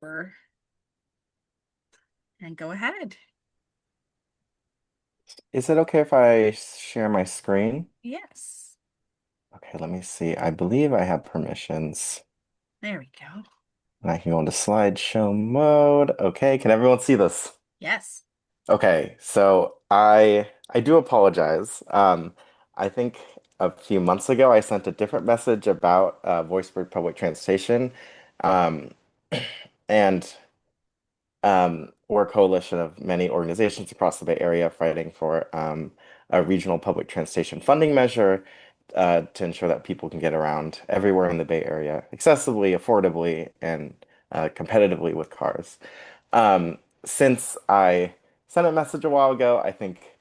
Or- And go ahead. Is it okay if I share my screen? Yes. Okay, let me see. I believe I have permissions. There we go. And I can go into slideshow mode. Okay, can everyone see this? Yes. Okay, so I do apologize. I think a few months ago I sent a different message about VoiceBird public transportation. Um, and we're a coalition of many organizations across the Bay Area fighting for a regional public transportation funding measure to ensure that people can get around everywhere in the Bay Area accessibly, affordably, and competitively with cars. Since I sent a message a while ago, I think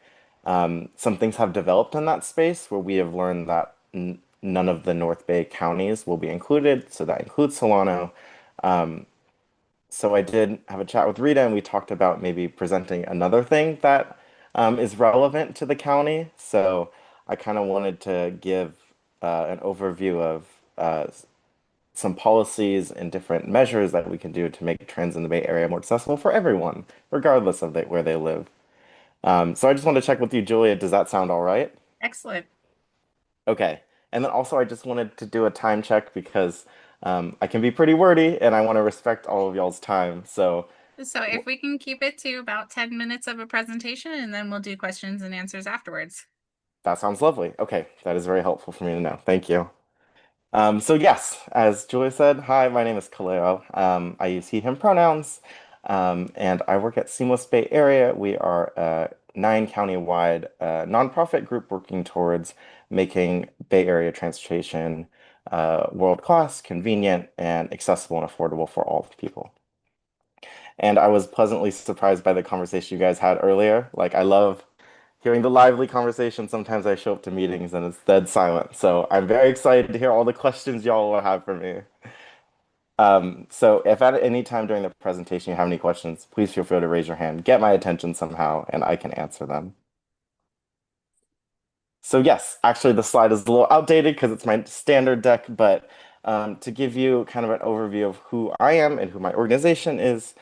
some things have developed in that space where we have learned that n none of the North Bay counties will be included, so that includes Solano. So I did have a chat with Rita, and we talked about maybe presenting another thing that is relevant to the county. So I kind of wanted to give an overview of some policies and different measures that we can do to make trends in the Bay Area more accessible for everyone, regardless of where they live. So I just wanted to check with you, Julia. Does that sound all right? Excellent. Okay. And then also, I just wanted to do a time check because I can be pretty wordy and I want to respect all of y'all's time. So So if we can keep it to about 10 minutes of a presentation and then we'll do questions and answers afterwards. that sounds lovely. Okay, that is very helpful for me to know. Thank you. So yes, as Julia said, hi, my name is Kaleo. I use he, him pronouns, and I work at Seamless Bay Area. We are a 9 county-wide nonprofit group working towards making Bay Area transportation world-class, convenient, and accessible and affordable for all people. And I was pleasantly surprised by the conversation you guys had earlier. Like, I love hearing the lively conversation. Sometimes I show up to meetings and it's dead silent. So I'm very excited to hear all the questions y'all will have for me. So if at any time during the presentation you have any questions, please feel free to raise your hand, get my attention somehow, and I can answer them. So yes, actually the slide is a little outdated because it's my standard deck, but to give you kind of an overview of who I am and who my organization is,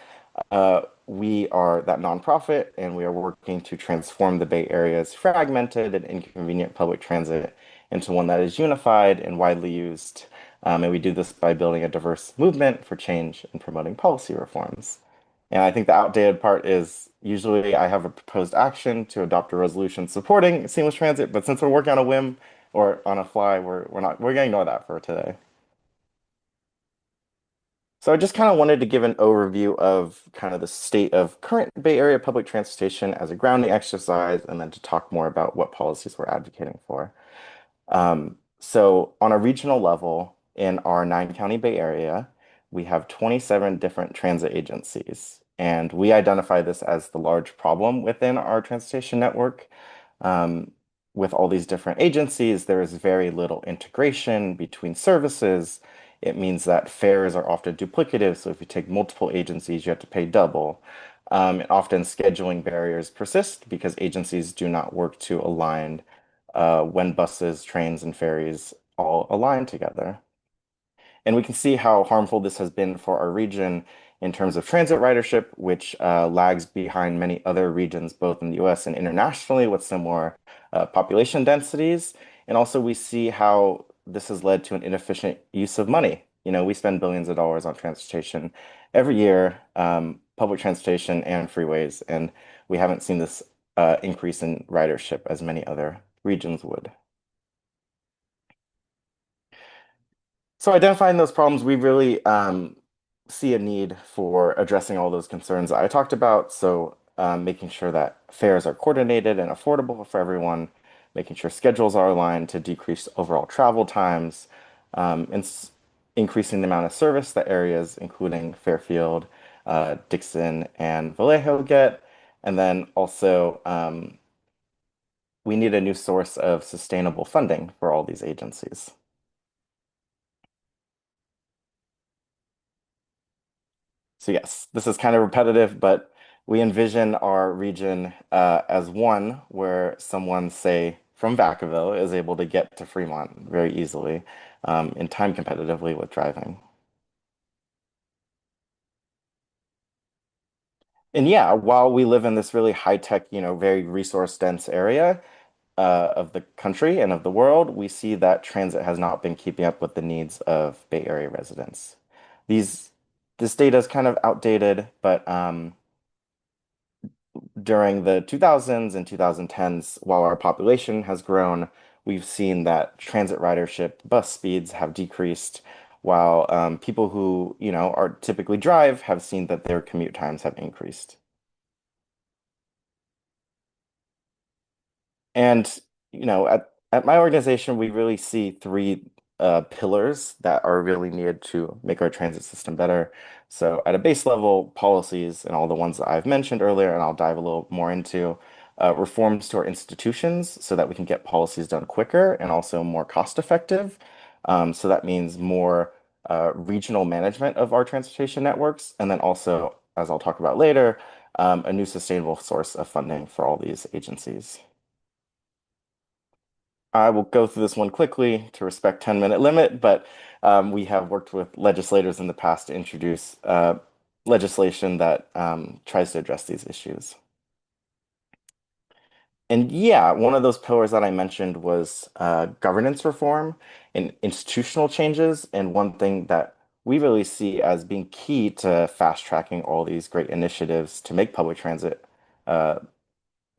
we are that nonprofit, and we are working to transform the Bay Area's fragmented and inconvenient public transit into one that is unified and widely used. And we do this by building a diverse movement for change and promoting policy reforms. And I think the outdated part is usually I have a proposed action to adopt a resolution supporting seamless transit, but since we're working on a whim or on a fly, we're gonna ignore that for today. So I just kind of wanted to give an overview of kind of the state of current Bay Area public transportation as a grounding exercise, and then to talk more about what policies we're advocating for. So on a regional level, in our 9 county Bay Area, we have 27 different transit agencies, and we identify this as the large problem within our transportation network. Um, with all these different agencies, there is very little integration between services. It means that fares are often duplicative. So if you take multiple agencies, you have to pay double. And often scheduling barriers persist because agencies do not work to align when buses, trains, and ferries all align together. And we can see how harmful this has been for our region in terms of transit ridership, which lags behind many other regions, both in the US and internationally, with similar population densities. And also, we see how this has led to an inefficient use of money. You know, we spend billions of dollars on transportation every year, public transportation and freeways, and we haven't seen this increase in ridership as many other regions would. So identifying those problems, we really see a need for addressing all those concerns I talked about. So making sure that fares are coordinated and affordable for everyone, making sure schedules are aligned to decrease overall travel times, and increasing the amount of service that areas, including Fairfield, Dixon, and Vallejo get. And then also, we need a new source of sustainable funding for all these agencies. So yes, this is kind of repetitive, but we envision our region as one where someone, say, from Vacaville is able to get to Fremont very easily and time competitively with driving. And yeah, while we live in this really high tech, very resource dense area of the country and of the world, we see that transit has not been keeping up with the needs of Bay Area residents. These this data is kind of outdated, but during the 2000s and 2010s, while our population has grown, we've seen that transit ridership, bus speeds have decreased, while people who, are typically drive have seen that their commute times have increased. And, at my organization, we really see three pillars that are really needed to make our transit system better. So, at a base level, policies and all the ones that I've mentioned earlier, and I'll dive a little more into reforms to our institutions so that we can get policies done quicker and also more cost effective. So, that means more regional management of our transportation networks, and then also, as I'll talk about later, a new sustainable source of funding for all these agencies. I will go through this one quickly to respect 10-minute limit, but we have worked with legislators in the past to introduce legislation that tries to address these issues. And yeah, one of those pillars that I mentioned was governance reform and institutional changes. And one thing that we really see as being key to fast tracking all these great initiatives to make public transit uh,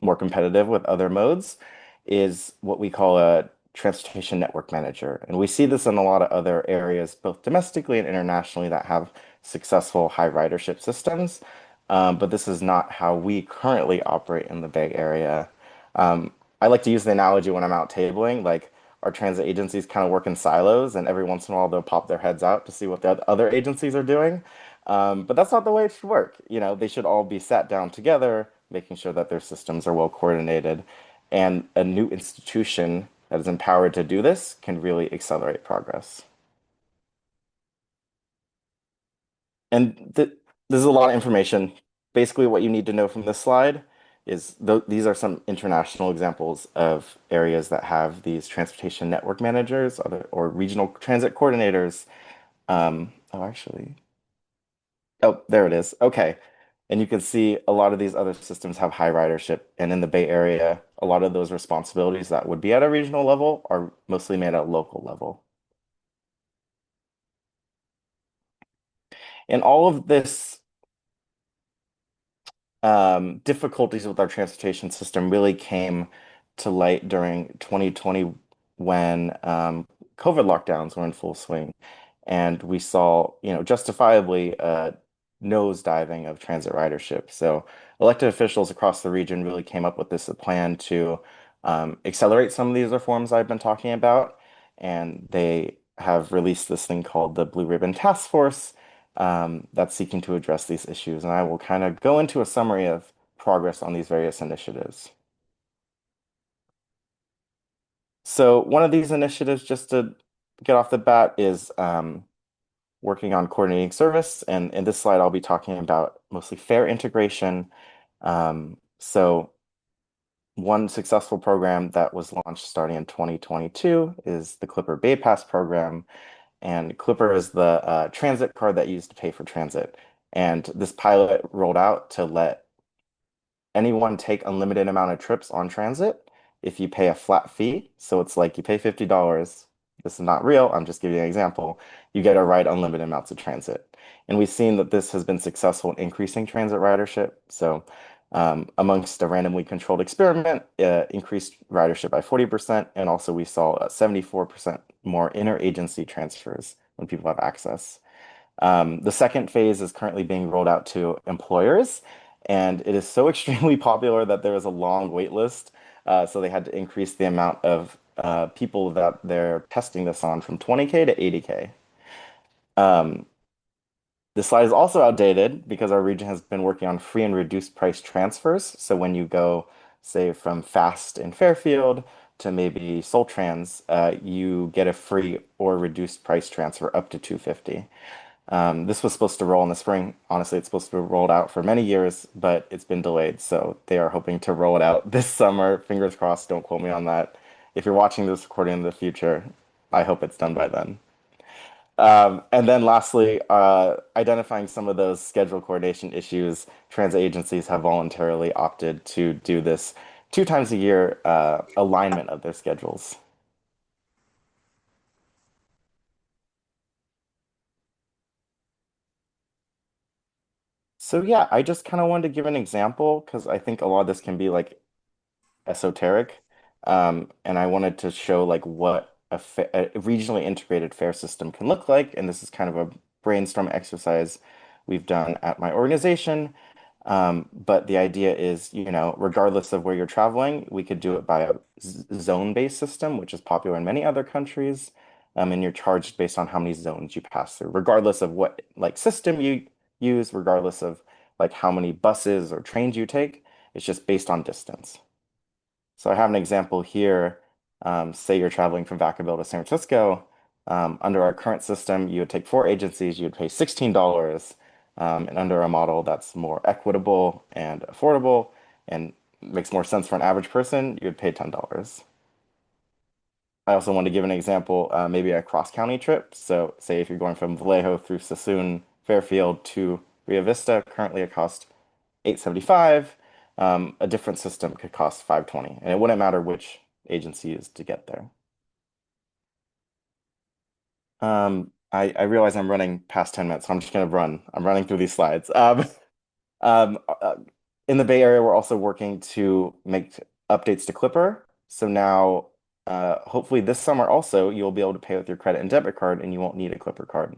more competitive with other modes is what we call a transportation network manager. And we see this in a lot of other areas, both domestically and internationally, that have successful high ridership systems. But this is not how we currently operate in the Bay Area. I like to use the analogy when I'm out tabling, like our transit agencies kind of work in silos, and every once in a while they'll pop their heads out to see what the other agencies are doing. But that's not the way it should work. They should all be sat down together, making sure that their systems are well coordinated. And a new institution that is empowered to do this can really accelerate progress. And this is a lot of information. Basically, what you need to know from this slide is these are some international examples of areas that have these transportation network managers or regional transit coordinators. Oh, actually, oh, there it is. Okay. And you can see a lot of these other systems have high ridership. And in the Bay Area, a lot of those responsibilities that would be at a regional level are mostly made at a local level. And all of this difficulties with our transportation system really came to light during 2020 when COVID lockdowns were in full swing. And we saw, justifiably nosediving of transit ridership. So elected officials across the region really came up with this plan to accelerate some of these reforms I've been talking about. And they have released this thing called the Blue Ribbon Task Force that's seeking to address these issues. And I will kind of go into a summary of progress on these various initiatives. So one of these initiatives, just to get off the bat, is working on coordinating service. And in this slide, I'll be talking about mostly fare integration. So one successful program that was launched starting in 2022 is the Clipper Bay Pass program. And Clipper is the transit card that you use to pay for transit. And this pilot rolled out to let anyone take unlimited amount of trips on transit if you pay a flat fee. So it's like you pay $50. This is not real. I'm just giving you an example. You get to ride unlimited amounts of transit. And we've seen that this has been successful in increasing transit ridership. So amongst a randomly controlled experiment, increased ridership by 40%. And also we saw 74% more interagency transfers when people have access. The second phase is currently being rolled out to employers, and it is so extremely popular that there is a long wait list. So they had to increase the amount of people that they're testing this on from 20K to 80K. Um, this slide is also outdated because our region has been working on free and reduced price transfers. So when you go, say, from Fast in Fairfield to maybe Soltrans, you get a free or reduced price transfer up to 250. This was supposed to roll in the spring. Honestly, it's supposed to be rolled out for many years, but it's been delayed. So they are hoping to roll it out this summer. Fingers crossed, don't quote me on that. If you're watching this recording in the future, I hope it's done by then. And then lastly, identifying some of those schedule coordination issues, transit agencies have voluntarily opted to do this 2 times a year alignment of their schedules. So yeah, I just kind of wanted to give an example because I think a lot of this can be like esoteric. And I wanted to show like what a regionally integrated fare system can look like. And this is kind of a brainstorm exercise we've done at my organization. But the idea is, regardless of where you're traveling, we could do it by a zone-based system, which is popular in many other countries. And you're charged based on how many zones you pass through, regardless of what like system you use, regardless of like how many buses or trains you take. It's just based on distance. So I have an example here. Say you're traveling from Vacaville to San Francisco. Under our current system, you would take 4 agencies, you would pay $16. And under a model that's more equitable and affordable and makes more sense for an average person, you would pay $10. I also want to give an example, maybe a cross-county trip. So say if you're going from Vallejo through Sassoon, Fairfield to Rio Vista, currently it costs 875. A different system could cost 520, and it wouldn't matter which agency is to get there. I realize I'm running past 10 minutes, so I'm just gonna run. I'm running through these slides. Um, uh, in the Bay Area, we're also working to make updates to Clipper. So now, hopefully this summer also, you'll be able to pay with your credit and debit card, and you won't need a Clipper card.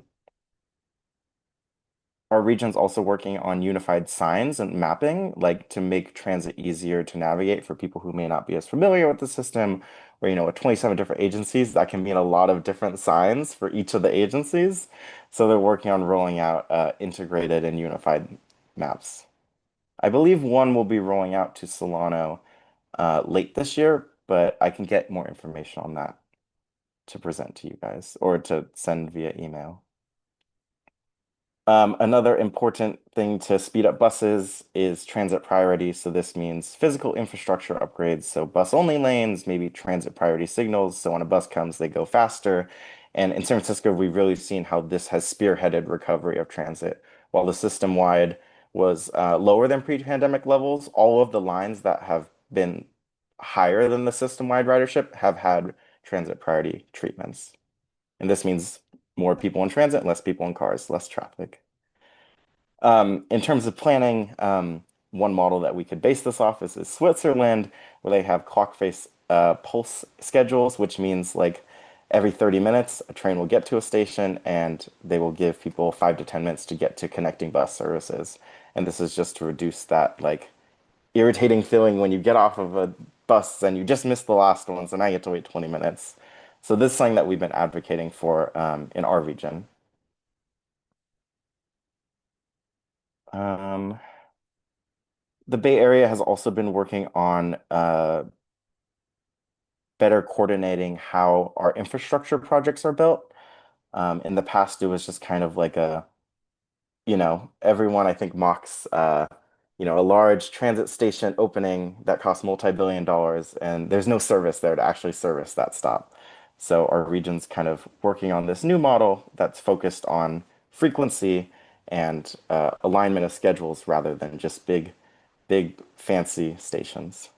Our region's also working on unified signs and mapping, like to make transit easier to navigate for people who may not be as familiar with the system, or, with 27 different agencies, that can mean a lot of different signs for each of the agencies. So they're working on rolling out integrated and unified maps. I believe one will be rolling out to Solano late this year, but I can get more information on that to present to you guys or to send via email. Another important thing to speed up buses is transit priority. So this means physical infrastructure upgrades. So bus only lanes, maybe transit priority signals. So when a bus comes, they go faster. And in San Francisco, we've really seen how this has spearheaded recovery of transit. While the system-wide was lower than pre-pandemic levels, all of the lines that have been higher than the system-wide ridership have had transit priority treatments. And this means more people in transit, less people in cars, less traffic. In terms of planning, one model that we could base this off is Switzerland, where they have clock face pulse schedules, which means like every 30 minutes, a train will get to a station and they will give people 5 to 10 minutes to get to connecting bus services. And this is just to reduce that like irritating feeling when you get off of a bus and you just missed the last one, so now you have to wait 20 minutes. So this is something that we've been advocating for in our region. Um, the Bay Area has also been working on better coordinating how our infrastructure projects are built. In the past, it was just kind of like everyone I think mocks, a large transit station opening that costs multi-billion dollars, and there's no service there to actually service that stop. So our region's kind of working on this new model that's focused on frequency and alignment of schedules rather than just big fancy stations.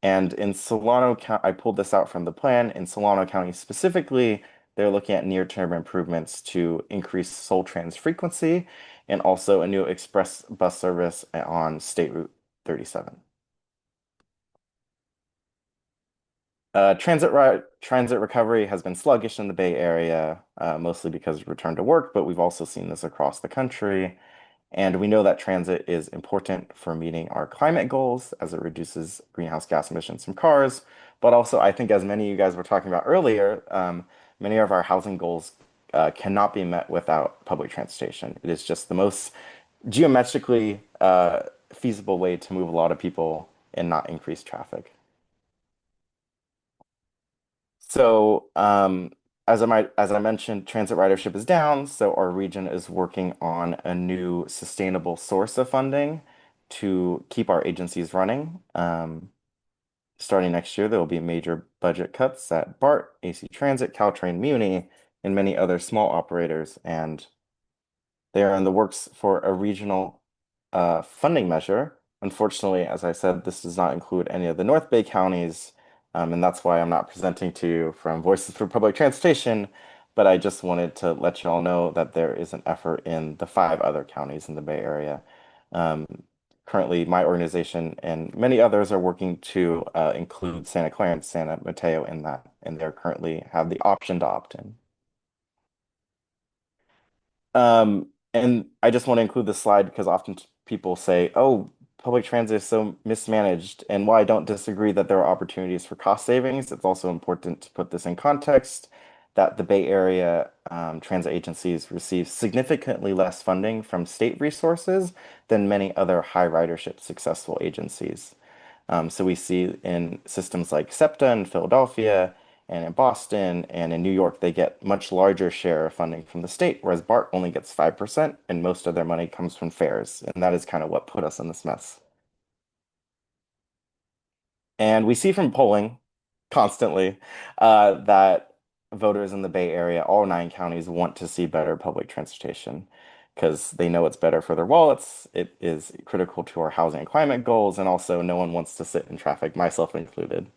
And in Solano County, I pulled this out from the plan. In Solano County specifically, they're looking at near-term improvements to increase Soltrans frequency and also a new express bus service on State Route 37. Transit recovery has been sluggish in the Bay Area, mostly because of return to work, but we've also seen this across the country. And we know that transit is important for meeting our climate goals as it reduces greenhouse gas emissions from cars. But also, I think as many of you guys were talking about earlier, many of our housing goals cannot be met without public transportation. It is just the most geometrically feasible way to move a lot of people and not increase traffic. So, as I mentioned, transit ridership is down, so our region is working on a new sustainable source of funding to keep our agencies running. Starting next year, there will be major budget cuts at BART, AC Transit, Caltrain, Muni, and many other small operators, and they are in the works for a regional funding measure. Unfortunately, as I said, this does not include any of the North Bay counties, and that's why I'm not presenting to you from Voices for Public Transportation. But I just wanted to let you all know that there is an effort in the five other counties in the Bay Area. Um, Currently, my organization and many others are working to include Santa Clara and San Mateo in that, and they're currently have the option to opt in. And I just want to include this slide because often people say, oh, public transit is so mismanaged. And while I don't disagree that there are opportunities for cost savings, it's also important to put this in context that the Bay Area transit agencies receive significantly less funding from state resources than many other high ridership successful agencies. So we see in systems like SEPTA in Philadelphia and in Boston and in New York, they get much larger share of funding from the state, whereas BART only gets 5%, and most of their money comes from fares. And that is kind of what put us in this mess. And we see from polling constantly that voters in the Bay Area, all nine counties, want to see better public transportation because they know it's better for their wallets. It is critical to our housing and climate goals, and also no one wants to sit in traffic, myself included.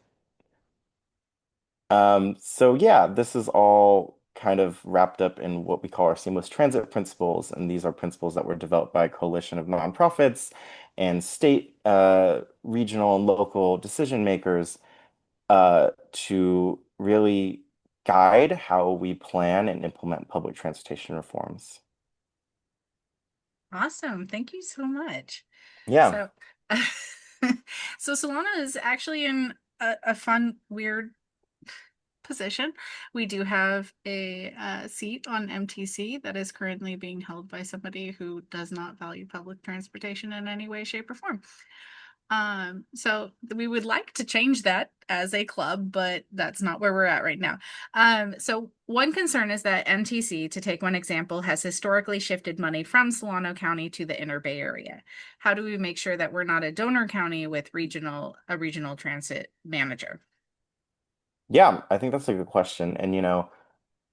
So yeah, this is all kind of wrapped up in what we call our seamless transit principles, and these are principles that were developed by a coalition of nonprofits and state, regional, and local decision makers to really guide how we plan and implement public transportation reforms. Awesome. Thank you so much. Yeah. So, so Solana is actually in a fun, weird position. We do have a seat on MTC that is currently being held by somebody who does not value public transportation in any way, shape, or form. So we would like to change that as a club, but that's not where we're at right now. So one concern is that MTC, to take one example, has historically shifted money from Solano County to the Inner Bay Area. How do we make sure that we're not a donor county with a regional transit manager? Yeah, I think that's a good question. And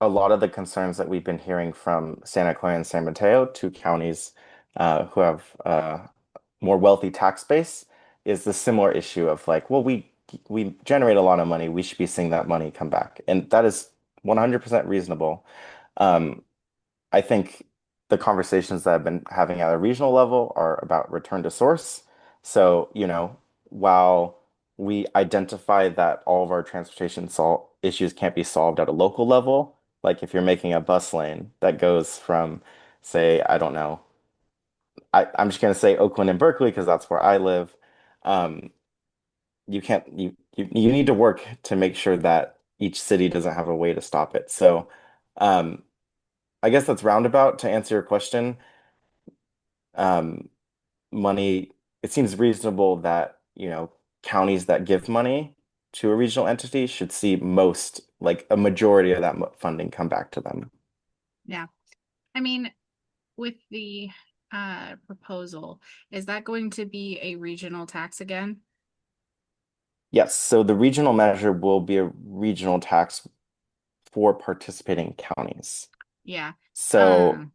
a lot of the concerns that we've been hearing from Santa Clara and San Mateo, two counties who have more wealthy tax base, is the similar issue of like, well, we generate a lot of money, we should be seeing that money come back, and that is 100% reasonable. Um, I think the conversations that I've been having at a regional level are about return to source. So, while we identify that all of our transportation sol issues can't be solved at a local level, like if you're making a bus lane that goes from, say, I don't know, I'm just going to say Oakland and Berkeley because that's where I live. Um, you can't, you need to work to make sure that each city doesn't have a way to stop it. So, um, I guess that's roundabout to answer your question. um, Money, it seems reasonable that, counties that give money to a regional entity should see most, like a majority of that funding come back to them. Yeah. I mean, with the proposal, is that going to be a regional tax again? Yes, so the regional measure will be a regional tax for participating counties. Yeah. So Um,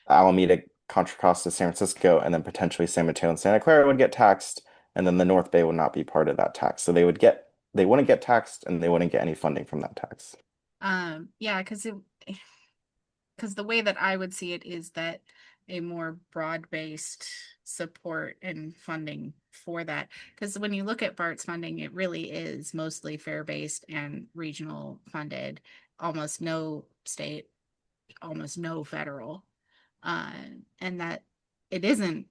Alameda, Contra Costa, San Francisco, and then potentially San Mateo and Santa Clara would get taxed, and then the North Bay would not be part of that tax. So they wouldn't get taxed and they wouldn't get any funding from that tax. yeah, because the way that I would see it is that a more broad-based support and funding for that. Because when you look at BART's funding, it really is mostly fare-based and regional funded, almost no state, almost no federal. uh, and that it isn't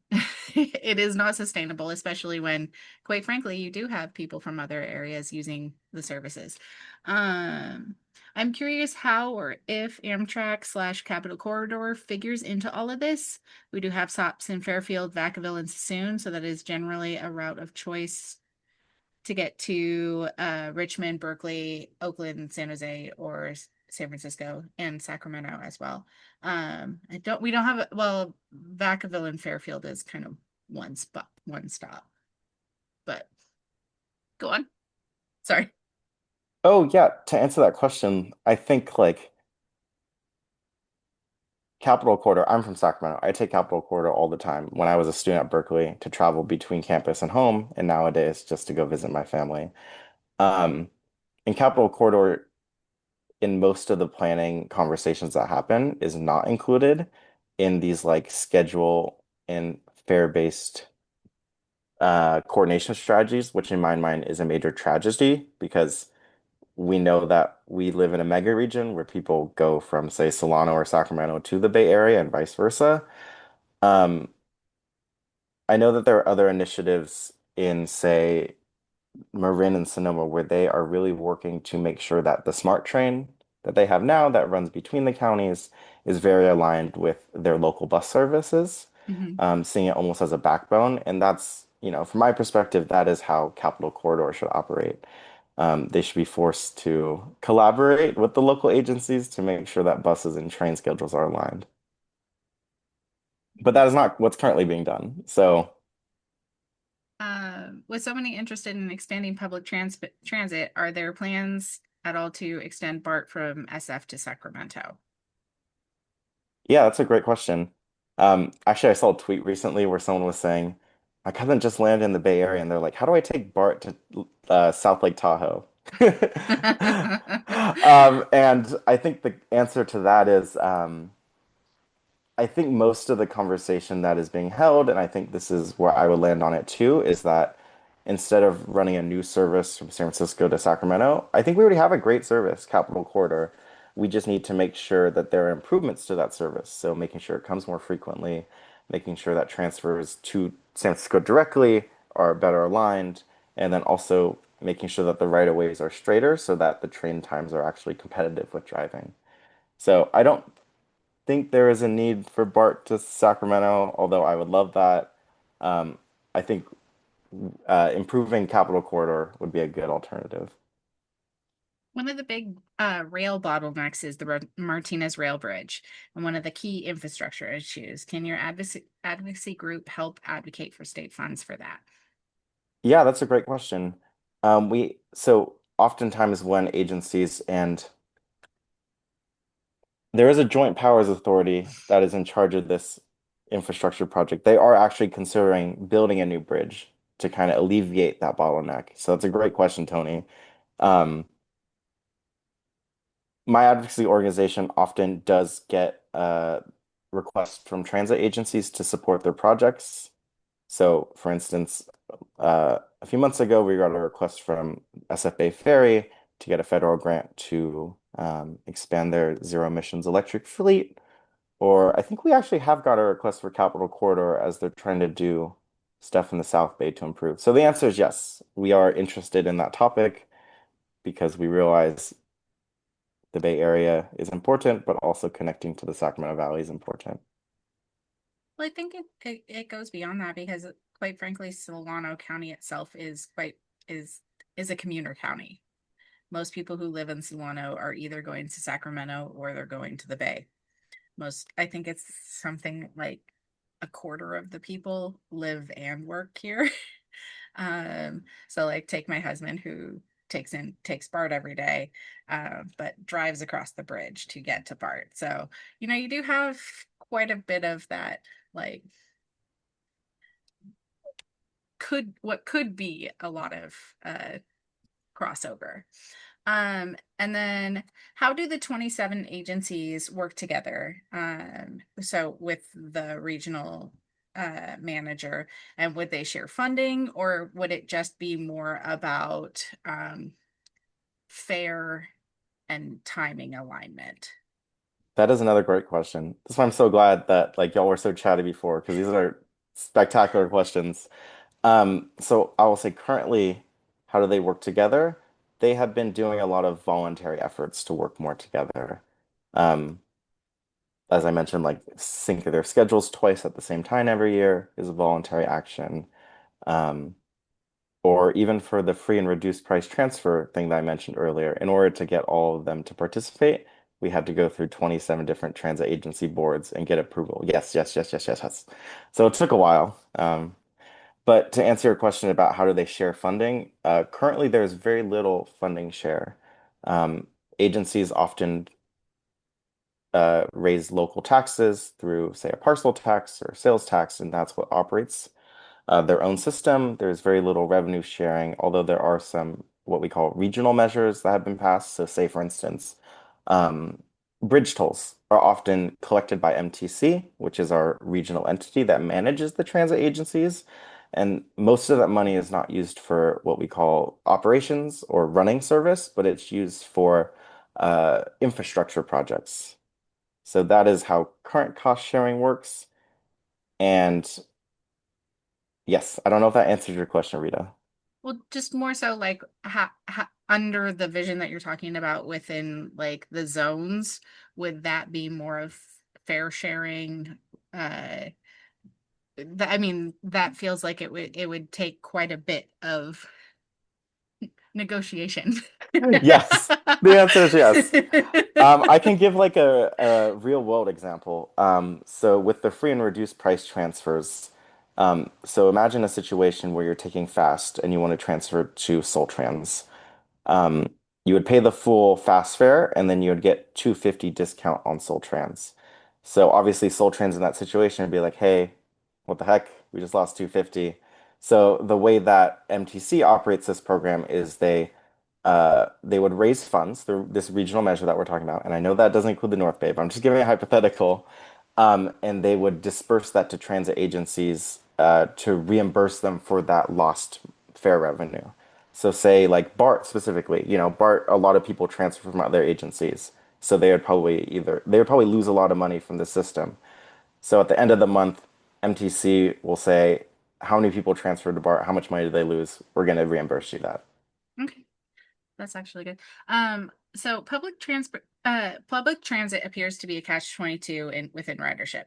it is not sustainable, especially when, quite frankly, you do have people from other areas using the services. um I'm curious how or if Amtrak slash Capital Corridor figures into all of this. We do have stops in Fairfield, Vacaville, and Sassoon, so that is generally a route of choice to get to Richmond, Berkeley, Oakland, San Jose, or San Francisco and Sacramento as well. We don't have well, Vacaville and Fairfield is kind of one stop, but go on. Sorry. Oh yeah, to answer that question, I think like Capital Corridor, I'm from Sacramento. I take Capital Corridor all the time when I was a student at Berkeley to travel between campus and home, and nowadays just to go visit my family. Um, in Capital Corridor, in most of the planning conversations that happen, is not included in these like schedule and fare-based coordination strategies, which in my mind is a major tragedy because we know that we live in a mega region where people go from, say, Solano or Sacramento to the Bay Area and vice versa. Um, I know that there are other initiatives in, say, Marin and Sonoma where they are really working to make sure that the SMART train that they have now that runs between the counties is very aligned with their local bus services, Mhm. seeing it almost as a backbone. And that's, from my perspective, that is how Capital Corridor should operate. They should be forced to collaborate with the local agencies to make sure that buses and train schedules are aligned. But that is not what's currently being done. So, With so many interested in expanding transit, are there plans at all to extend BART from SF to Sacramento? yeah, that's a great question. Actually, I saw a tweet recently where someone was saying, my cousin just landed in the Bay Area, and they're like, how do I take BART to South Lake Tahoe? And I think the answer to that is I think most of the conversation that is being held, and I think this is where I would land on it too, is that instead of running a new service from San Francisco to Sacramento, I think we already have a great service, Capital Corridor. We just need to make sure that there are improvements to that service. So making sure it comes more frequently, making sure that transfers to San Francisco directly are better aligned, and then also making sure that the right-of-ways are straighter so that the train times are actually competitive with driving. So I don't think there is a need for BART to Sacramento, although I would love that. Um, I think improving Capital Corridor would be a good alternative. One of the big rail bottlenecks is the Martinez Rail Bridge, and one of the key infrastructure issues. Can your advocacy group help advocate for state funds for that? Yeah, that's a great question. So oftentimes when agencies and there is a joint powers authority that is in charge of this infrastructure project, they are actually considering building a new bridge to kind of alleviate that bottleneck. So that's a great question, Tony. Um, my advocacy organization often does get requests from transit agencies to support their projects. So, for instance, a few months ago, we got a request from SFA Ferry to get a federal grant to expand their zero emissions electric fleet. Or I think we actually have got a request for Capital Corridor as they're trying to do stuff in the South Bay to improve. So the answer is yes, we are interested in that topic because we realize the Bay Area is important, but also connecting to the Sacramento Valley is important. Well, I think it goes beyond that because, quite frankly, Solano County itself is is a commuter county. Most people who live in Solano are either going to Sacramento or they're going to the Bay. I think it's something like a quarter of the people live and work here. So like take my husband who takes BART every day, but drives across the bridge to get to BART. So, you do have quite a bit of that, like what could be a lot of crossover. And then how do the 27 agencies work together? So with the regional manager, and would they share funding, or would it just be more about fair and timing alignment? That is another great question. That's why I'm so glad that like y'all were so chatty before because these are spectacular questions. So I will say currently, how do they work together? They have been doing a lot of voluntary efforts to work more together. Um, as I mentioned, like sync their schedules twice at the same time every year is a voluntary action. Um, or even for the free and reduced price transfer thing that I mentioned earlier, in order to get all of them to participate, we had to go through 27 different transit agency boards and get approval. Yes, yes, yes, yes, yes, yes. So it took a while. But to answer your question about how do they share funding, currently there's very little funding share. Um, Agencies often raise local taxes through, say, a parcel tax or sales tax, and that's what operates their own system. There's very little revenue sharing, although there are some what we call regional measures that have been passed. So, say, for instance, um, bridge tolls are often collected by MTC, which is our regional entity that manages the transit agencies. And most of that money is not used for what we call operations or running service, but it's used for infrastructure projects. So that is how current cost sharing works. And yes, I don't know if that answers your question, Rita. Well, just more so like under the vision that you're talking about within like the zones, would that be more of fair sharing? I mean, that feels like it would take quite a bit of negotiation. Yes, the answer is yes. I can give like a real world example. So with the free and reduced price transfers, so imagine a situation where you're taking fast and you want to transfer to Soul Trans. um, you would pay the full fast fare and then you would get 250 discount on Soul Trans. So obviously Soul Trans in that situation would be like, hey, what the heck? We just lost 250. So the way that MTC operates this program is they would raise funds through this regional measure that we're talking about. And I know that doesn't include the North Bay, but I'm just giving a hypothetical. And they would disperse that to transit agencies to reimburse them for that lost fare revenue. So say like BART specifically, BART, a lot of people transfer from other agencies. So they would probably lose a lot of money from the system. So at the end of the month, MTC will say, how many people transferred to BART? How much money did they lose? We're going to reimburse you that. Okay, that's actually good. So public transit appears to be a catch-22 in within ridership.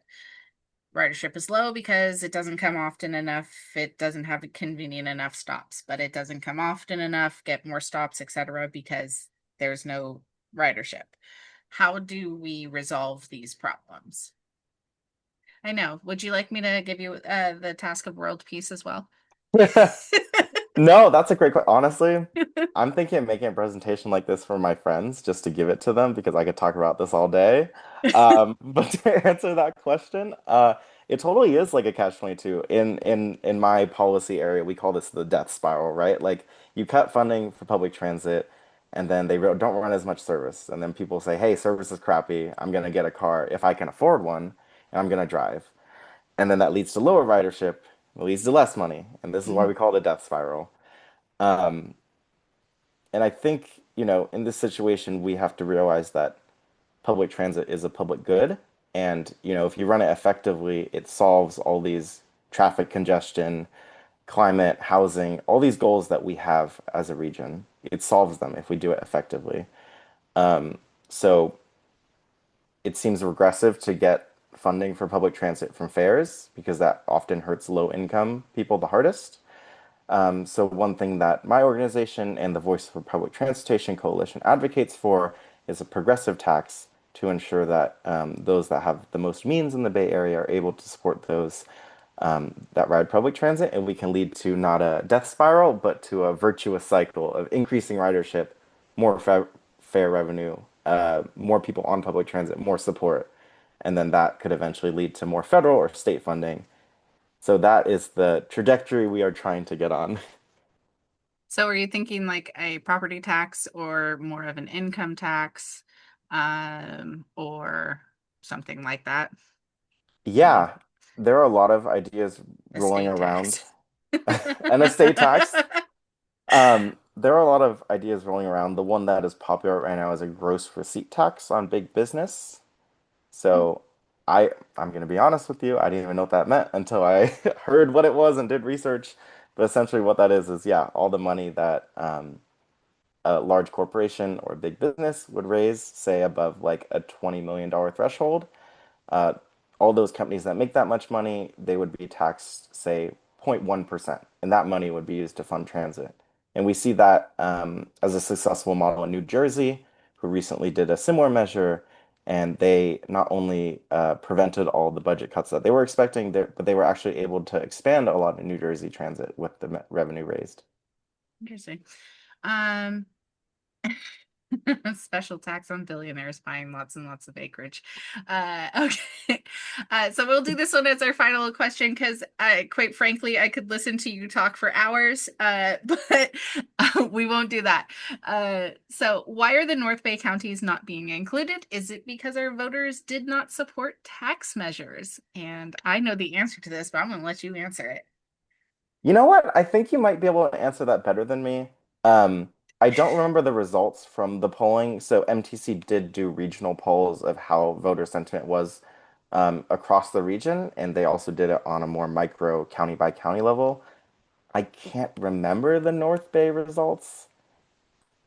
Ridership is low because it doesn't come often enough. It doesn't have convenient enough stops, but it doesn't come often enough, get more stops, etc., because there's no ridership. How do we resolve these problems? I know. Would you like me to give you the task of world peace as well? No, that's a great question. Honestly, I'm thinking of making a presentation like this for my friends just to give it to them because I could talk about this all day. But to answer that question, it totally is like a catch-22. In my policy area, we call this the death spiral, right? Like you cut funding for public transit, and then don't run as much service, and then people say, "Hey, service is crappy. I'm gonna get a car if I can afford one, and I'm gonna drive." And then that leads to lower ridership, it leads to less money, and this is why we call it a death spiral. Um, and I think, in this situation, we have to realize that public transit is a public good. And, if you run it effectively, it solves all these traffic congestion, climate, housing, all these goals that we have as a region. It solves them if we do it effectively. So it seems regressive to get funding for public transit from fares because that often hurts low income people the hardest. So one thing that my organization and the Voice for Public Transportation Coalition advocates for is a progressive tax to ensure that those that have the most means in the Bay Area are able to support those that ride public transit, and we can lead to not a death spiral, but to a virtuous cycle of increasing ridership, more fare revenue, more people on public transit, more support, and then that could eventually lead to more federal or state funding. So that is the trajectory we are trying to get on. So are you thinking like a property tax or more of an income tax, or something like that? Maybe Yeah, there are a lot of ideas rolling estate around. tax. An estate tax. There are a lot of ideas rolling around. The one that is popular right now is a gross receipt tax on big business. So I'm gonna be honest with you, I didn't even know what that meant until I heard what it was and did research. But essentially what that is yeah, all the money that a large corporation or big business would raise, say above like a $20 million threshold, uh, all those companies that make that much money, they would be taxed, say, 0.1%, and that money would be used to fund transit. And we see that as a successful model in New Jersey, who recently did a similar measure, and they not only prevented all the budget cuts that they were expecting, but they were actually able to expand a lot of New Jersey transit with the revenue raised. Interesting. Um, Special tax on billionaires buying lots and lots of acreage. Okay. So we'll do this one as our final question because, quite frankly, I could listen to you talk for hours, but we won't do that. So, why are the North Bay counties not being included? Is it because our voters did not support tax measures? And I know the answer to this, but I'm going to let you answer it. You know what? I think you might be able to answer that better than me. Um, I don't remember the results from the polling. So MTC did do regional polls of how voter sentiment was across the region, and they also did it on a more micro county by county level. I can't remember the North Bay results.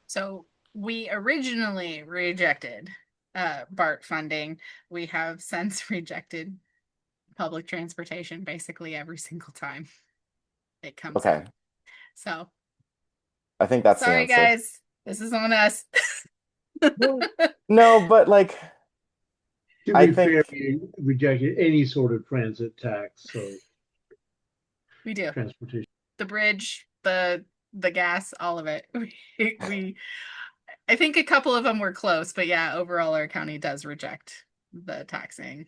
So we originally rejected BART funding. We have since rejected public transportation basically every single time it comes up. Okay, So I think that's the sorry, answer. guys. This is on us. Well, No, but like to I be fair, think you rejected any sort of transit tax, so We do. transportation. The bridge, the gas, all of it. We I think a couple of them were close, but yeah, overall our county does reject the taxing.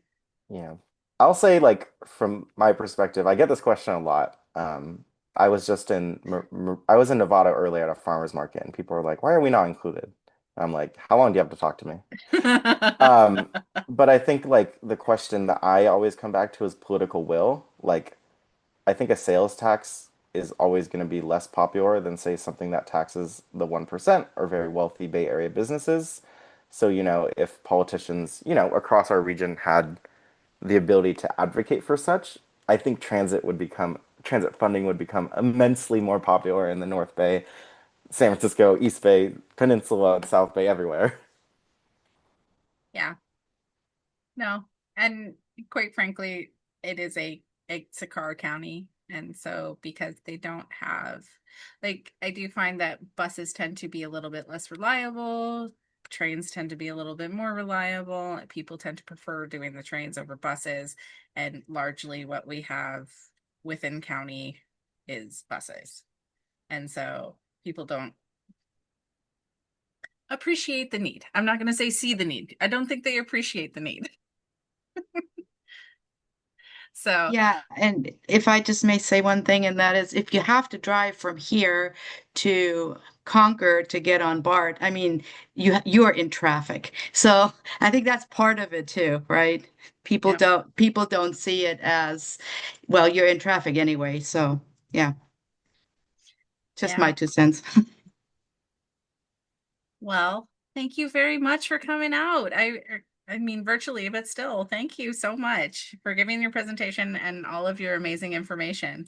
yeah. I'll say like from my perspective, I get this question a lot. I was just in I was in Nevada earlier at a farmer's market and people were like, "Why are we not included?" I'm like, "How long do you have to talk to me?" Um, but I think like the question that I always come back to is political will. Like I think a sales tax is always going to be less popular than say something that taxes the 1% or very wealthy Bay Area businesses. So, if politicians, across our region had the ability to advocate for such, I think transit funding would become immensely more popular in the North Bay, San Francisco, East Bay, Peninsula, South Bay, everywhere. Yeah. No. And quite frankly, it's a car county. And so because they don't have like I do find that buses tend to be a little bit less reliable, trains tend to be a little bit more reliable. People tend to prefer doing the trains over buses, and largely what we have within county is buses. And so people don't appreciate the need. I'm not going to say see the need. I don't think they appreciate the need. So Yeah, and if I just may say one thing, and that is if you have to drive from here to Concord to get on BART, I mean, you're in traffic. So I think that's part of it too, right? People yeah. don't see it as, well, you're in traffic anyway. So yeah, just my Yeah. 2 cents. Well, thank you very much for coming out. I mean virtually, but still, thank you so much for giving your presentation and all of your amazing information.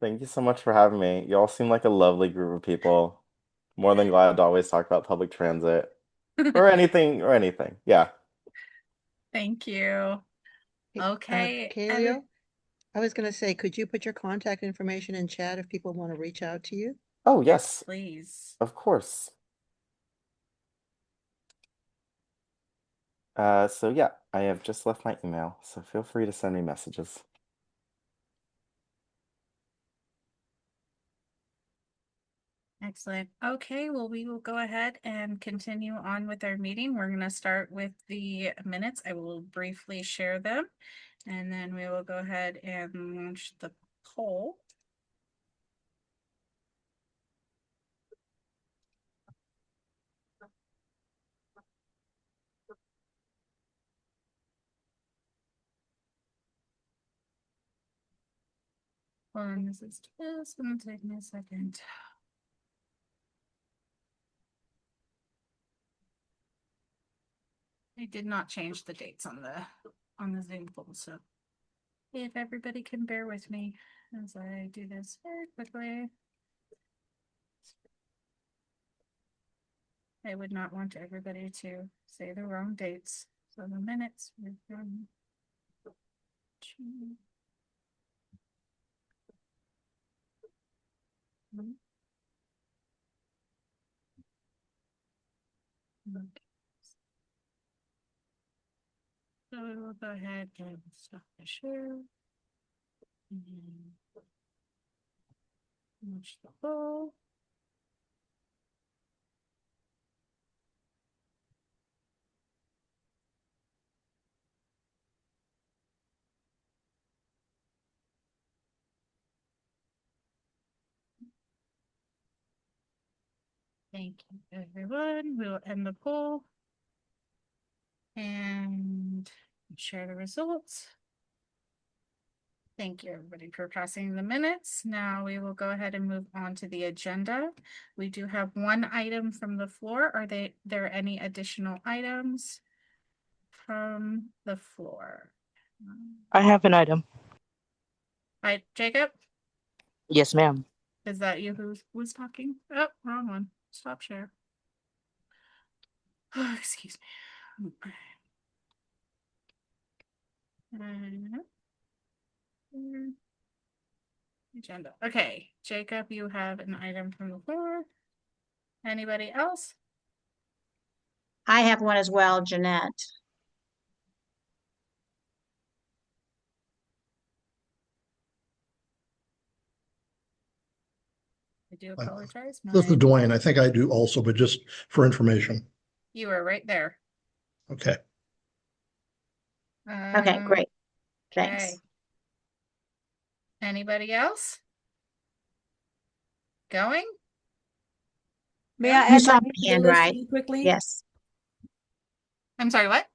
Thank you so much for having me. You all seem like a lovely group of people. More than glad to always talk about public transit or anything. Yeah. Thank you. Hey, Okay, Kaleo, I was going to say, could you put your contact information in chat if people want to reach out to you? Oh, yes, yes, please. of course. So yeah, I have just left my email, so feel free to send me messages. Excellent. Okay, well, we will go ahead and continue on with our meeting. We're going to start with the minutes. I will briefly share them, and then we will go ahead and launch the poll. This is just going to take me a second. I did not change the dates on the Zoom poll, so if everybody can bear with me as I do this very quickly. I would not want everybody to say the wrong dates. So the minutes were from June. Okay. So we'll go ahead and stop the share. And launch the poll. Thank you, everyone. We will end the poll and share the results. Thank you, everybody, for passing the minutes. Now we will go ahead and move on to the agenda. We do have one item from the floor. Are there any additional items from the floor? I have an item. Hi, Jacob, Yes, ma'am. is that you who's talking? Oh, wrong one. Stop share. Oh, excuse me. Agenda. Okay, Jacob, you have an item from the floor. Anybody else? I have one as well, Jeanette. I do apologize. This is Dwayne. I think I do also, but just for information. You are right there. Okay. Okay, great. Thanks. Okay. Anybody else? Going? May Yeah. I You add saw my my name to the hand, list right? really quickly? Yes. I'm sorry, what?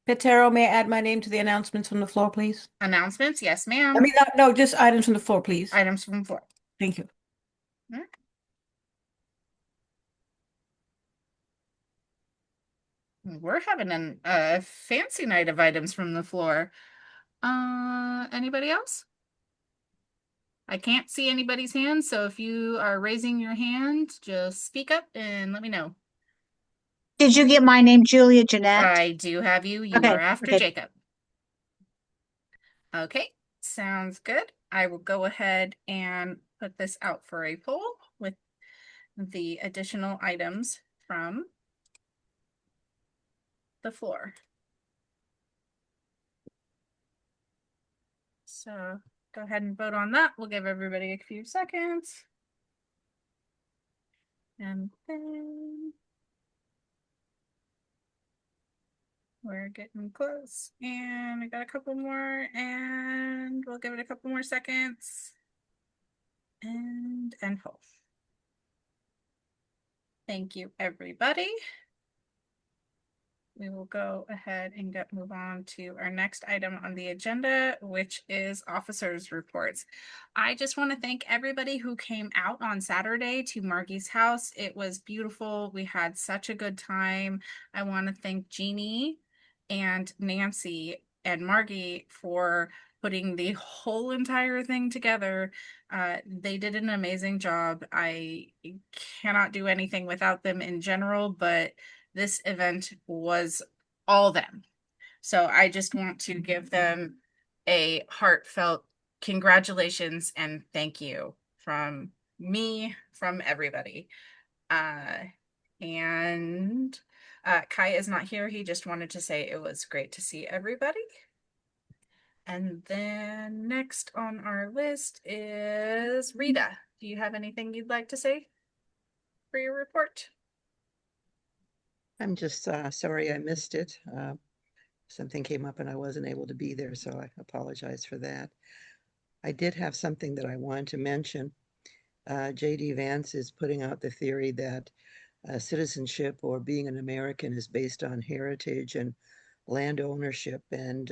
Petero, may I add my name to the announcements from the floor, please? Announcements? Yes, ma'am. I mean, no, just items from the floor, please. Items from the floor. Thank you. We're having a fancy night of items from the floor. Anybody else? I can't see anybody's hand, so if you are raising your hand, just speak up and let me know. Did you get my name, Julia Jeanette? I do have you. You Okay, are after okay. Jacob. Okay, sounds good. I will go ahead and put this out for a poll with the additional items from the floor. So go ahead and vote on that. We'll give everybody a few seconds. And then we're getting close. And we got a couple more, and we'll give it a couple more seconds. And poll. Thank you, everybody. We will go ahead and move on to our next item on the agenda, which is officers' reports. I just want to thank everybody who came out on Saturday to Margie's house. It was beautiful. We had such a good time. I want to thank Jeannie and Nancy and Margie for putting the whole entire thing together. They did an amazing job. I cannot do anything without them in general, but this event was all them. So I just want to give them a heartfelt congratulations and thank you from me, from everybody. And Kai is not here. He just wanted to say it was great to see everybody. And then next on our list is Rita. Do you have anything you'd like to say for your report? I'm just sorry I missed it. Something came up and I wasn't able to be there, so I apologize for that. I did have something that I wanted to mention. J.D. Vance is putting out the theory that citizenship or being an American is based on heritage and land ownership, and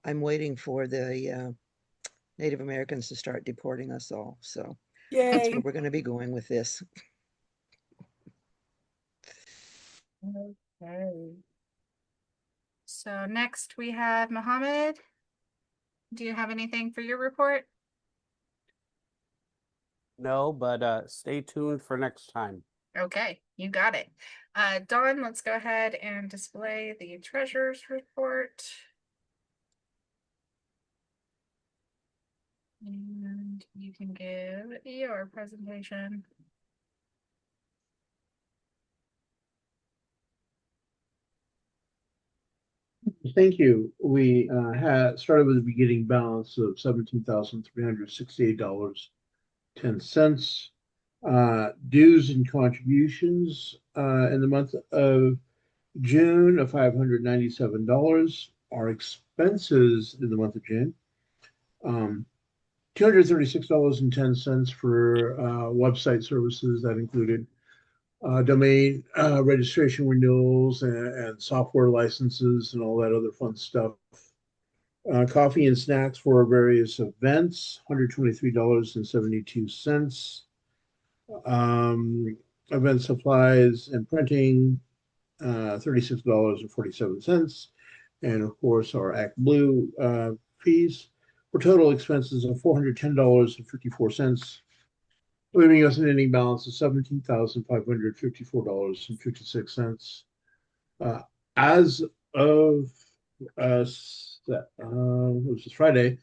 I'm waiting for the Native Americans to start deporting us all. So that's Yay. where we're going to be going with this. Okay. So next we have Mohammed. Do you have anything for your report? No, but stay tuned for next time. Okay, you got it. Dawn, let's go ahead and display the treasurer's report. And you can give your presentation. Thank you. We had started with a beginning balance of $17,368.10. Dues and contributions in the month of June of $597. Our expenses in the month of June, $236.10 for website services that included domain registration renewals and software licenses and all that other fun stuff. Coffee and snacks for various events, $123.72. Event supplies and printing, $36.47. And of course, our Act Blue fees for total expenses of $410.54, leaving us an ending balance of $17,554.56. As of which is Friday,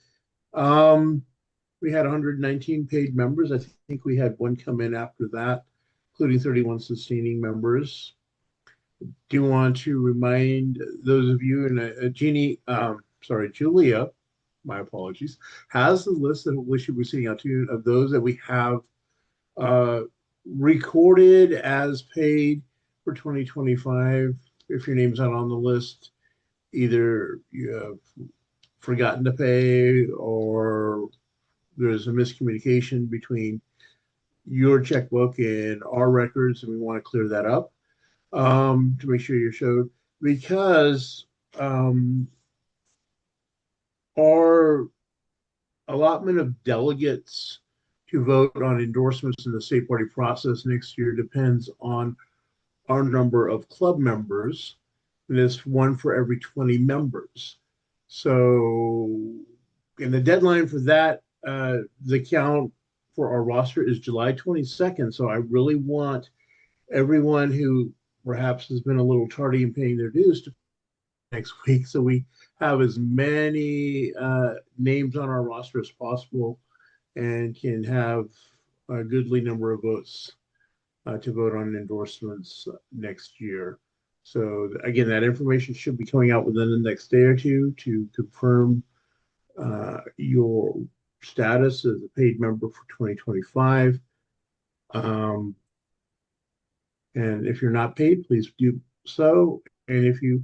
we had 119 paid members. I think we had one come in after that, including 31 sustaining members. Do want to remind those of you, and Julia, my apologies, has the list that we should be sending out to you of those that we have recorded as paid for 2025. If your name's not on the list, either you have forgotten to pay or there's a miscommunication between your checkbook and our records, and we want to clear that up to make sure you're showed, because our allotment of delegates to vote on endorsements in the state party process next year depends on our number of club members, and it's one for every 20 members. So, and the deadline for that, the count for our roster is July 22nd. So I really want everyone who perhaps has been a little tardy in paying their dues to next week, so we have as many names on our roster as possible and can have a goodly number of votes to vote on endorsements next year. So again, that information should be coming out within the next day or two to confirm your status as a paid member for 2025. And if you're not paid, please do so. And if you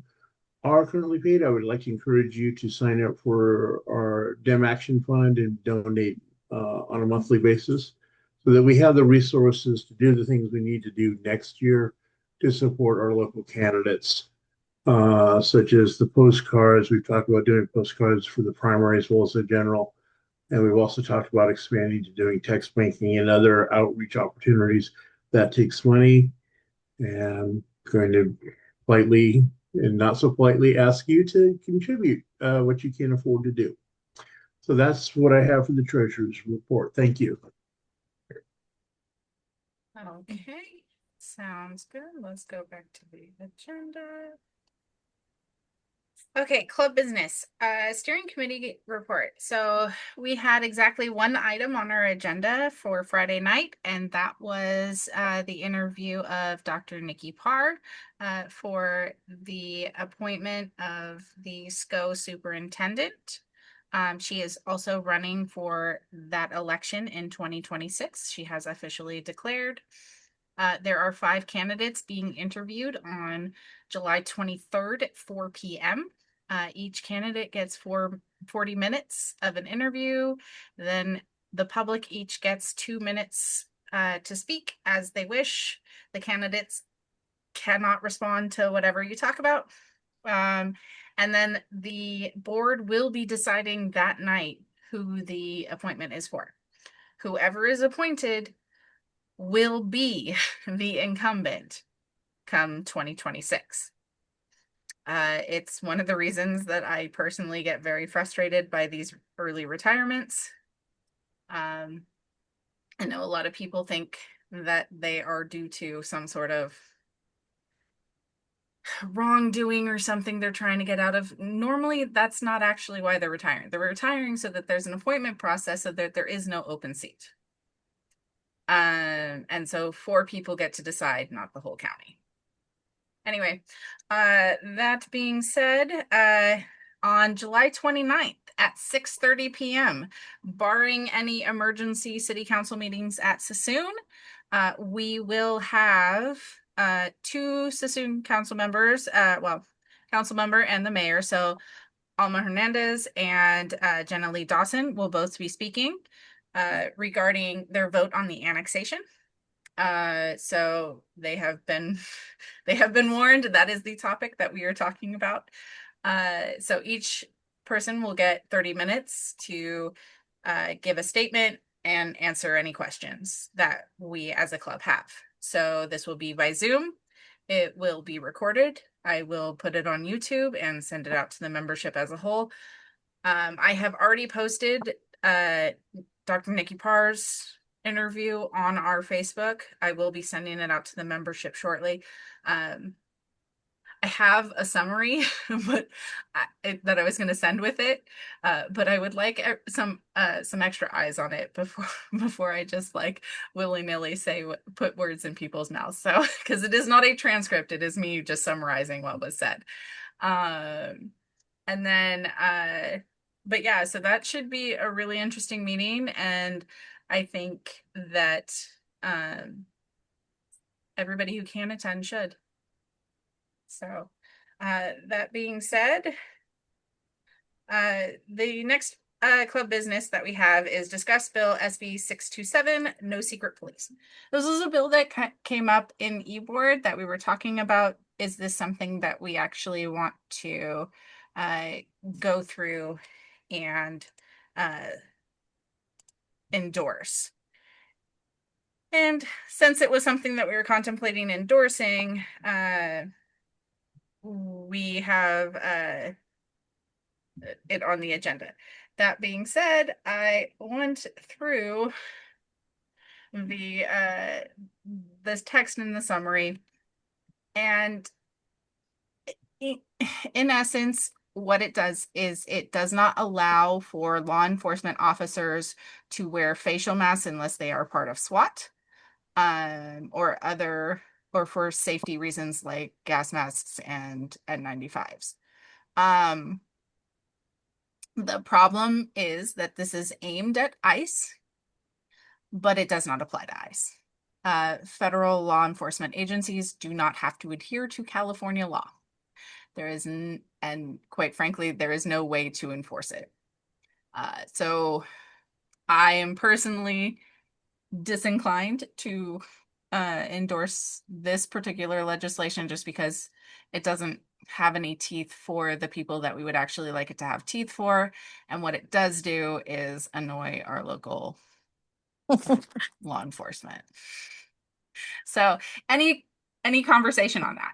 are currently paid, I would like to encourage you to sign up for our Dem Action Fund and donate on a monthly basis so that we have the resources to do the things we need to do next year to support our local candidates, such as the postcards. We've talked about doing postcards for the primary as well as the general. And we've also talked about expanding to doing text banking and other outreach opportunities. That takes money. And I'm going to politely and not so politely ask you to contribute what you can afford to do. So that's what I have for the treasurer's report. Thank you. Okay, sounds good. Let's go back to the agenda. Okay, club business, steering committee report. So we had exactly one item on our agenda for Friday night, and that was the interview of Dr. Nikki Parr for the appointment of the SCO superintendent. She is also running for that election in 2026. She has officially declared. There are 5 candidates being interviewed on July 23rd at 4 p.m. Each candidate gets 40 minutes of an interview. Then the public each gets 2 minutes to speak as they wish. The candidates cannot respond to whatever you talk about. And then the board will be deciding that night who the appointment is for. Whoever is appointed will be the incumbent come 2026. It's one of the reasons that I personally get very frustrated by these early retirements. I know a lot of people think that they are due to some sort of wrongdoing or something they're trying to get out of. Normally, that's not actually why they're retiring. They're retiring so that there's an appointment process so that there is no open seat. And so 4 people get to decide, not the whole county. Anyway, that being said, on July 29th at 6:30 p.m., barring any emergency city council meetings at Sassoon, we will have 2 Sassoon council members, council member and the mayor. So Alma Hernandez and Jenna Lee Dawson will both be speaking regarding their vote on the annexation. So they have been warned that is the topic that we are talking about. So each person will get 30 minutes to give a statement and answer any questions that we as a club have. So this will be by Zoom. It will be recorded. I will put it on YouTube and send it out to the membership as a whole. I have already posted Dr. Nikki Parr's interview on our Facebook. I will be sending it out to the membership shortly. I have a summary but that I was going to send with it, but I would like some extra eyes on it before I just like willy-nilly put words in people's mouths. So because it is not a transcript, it is me just summarizing what was said. And then but yeah, so that should be a really interesting meeting, and I think that everybody who can attend should. So that being said, the next club business that we have is discuss Bill SB 627, No Secret Police. This was a bill that came up in e-board that we were talking about. Is this something that we actually want to go through and endorse? And since it was something that we were contemplating endorsing, we have it on the agenda. That being said, I went through this text in the summary, and in essence, what it does is it does not allow for law enforcement officers to wear facial masks unless they are part of SWAT, or for safety reasons like gas masks and N95s. The problem is that this is aimed at ICE, but it does not apply to ICE. Federal law enforcement agencies do not have to adhere to California law. And quite frankly, there is no way to enforce it. So I am personally disinclined to endorse this particular legislation just because it doesn't have any teeth for the people that we would actually like it to have teeth for. And what it does do is annoy our local law enforcement. So any conversation on that?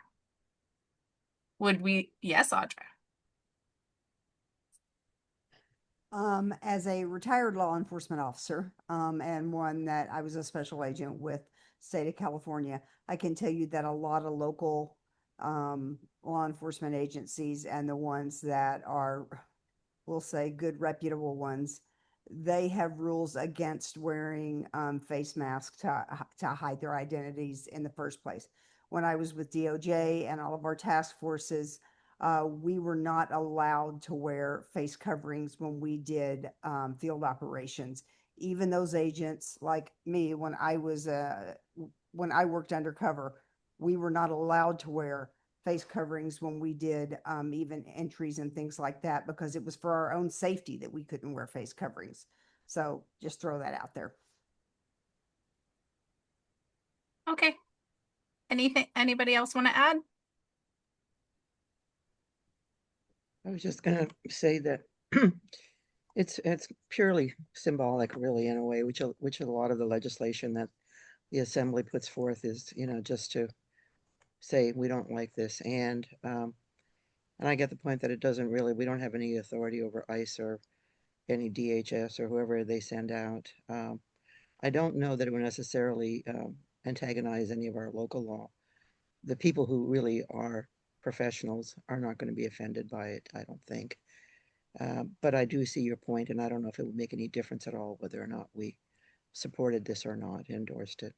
Yes, Audra. As a retired law enforcement officer, and one that I was a special agent with state of California, I can tell you that a lot of local law enforcement agencies and the ones that are, we'll say, good reputable ones, they have rules against wearing face masks to hide their identities in the first place. When I was with DOJ and all of our task forces, we were not allowed to wear face coverings when we did field operations. Even those agents like me, when I worked undercover, we were not allowed to wear face coverings when we did even entries and things like that, because it was for our own safety that we couldn't wear face coverings. So just throw that out there. Okay. Anybody else want to add? I was just going to say that it's purely symbolic, really, in a way, which a lot of the legislation that the Assembly puts forth is, just to say we don't like this, and I get the point that it doesn't really. We don't have any authority over ICE or any DHS or whoever they send out. I don't know that it would necessarily antagonize any of our local law. The people who really are professionals are not going to be offended by it, I don't think. But I do see your point, and I don't know if it would make any difference at all whether or not we supported this or not, endorsed it.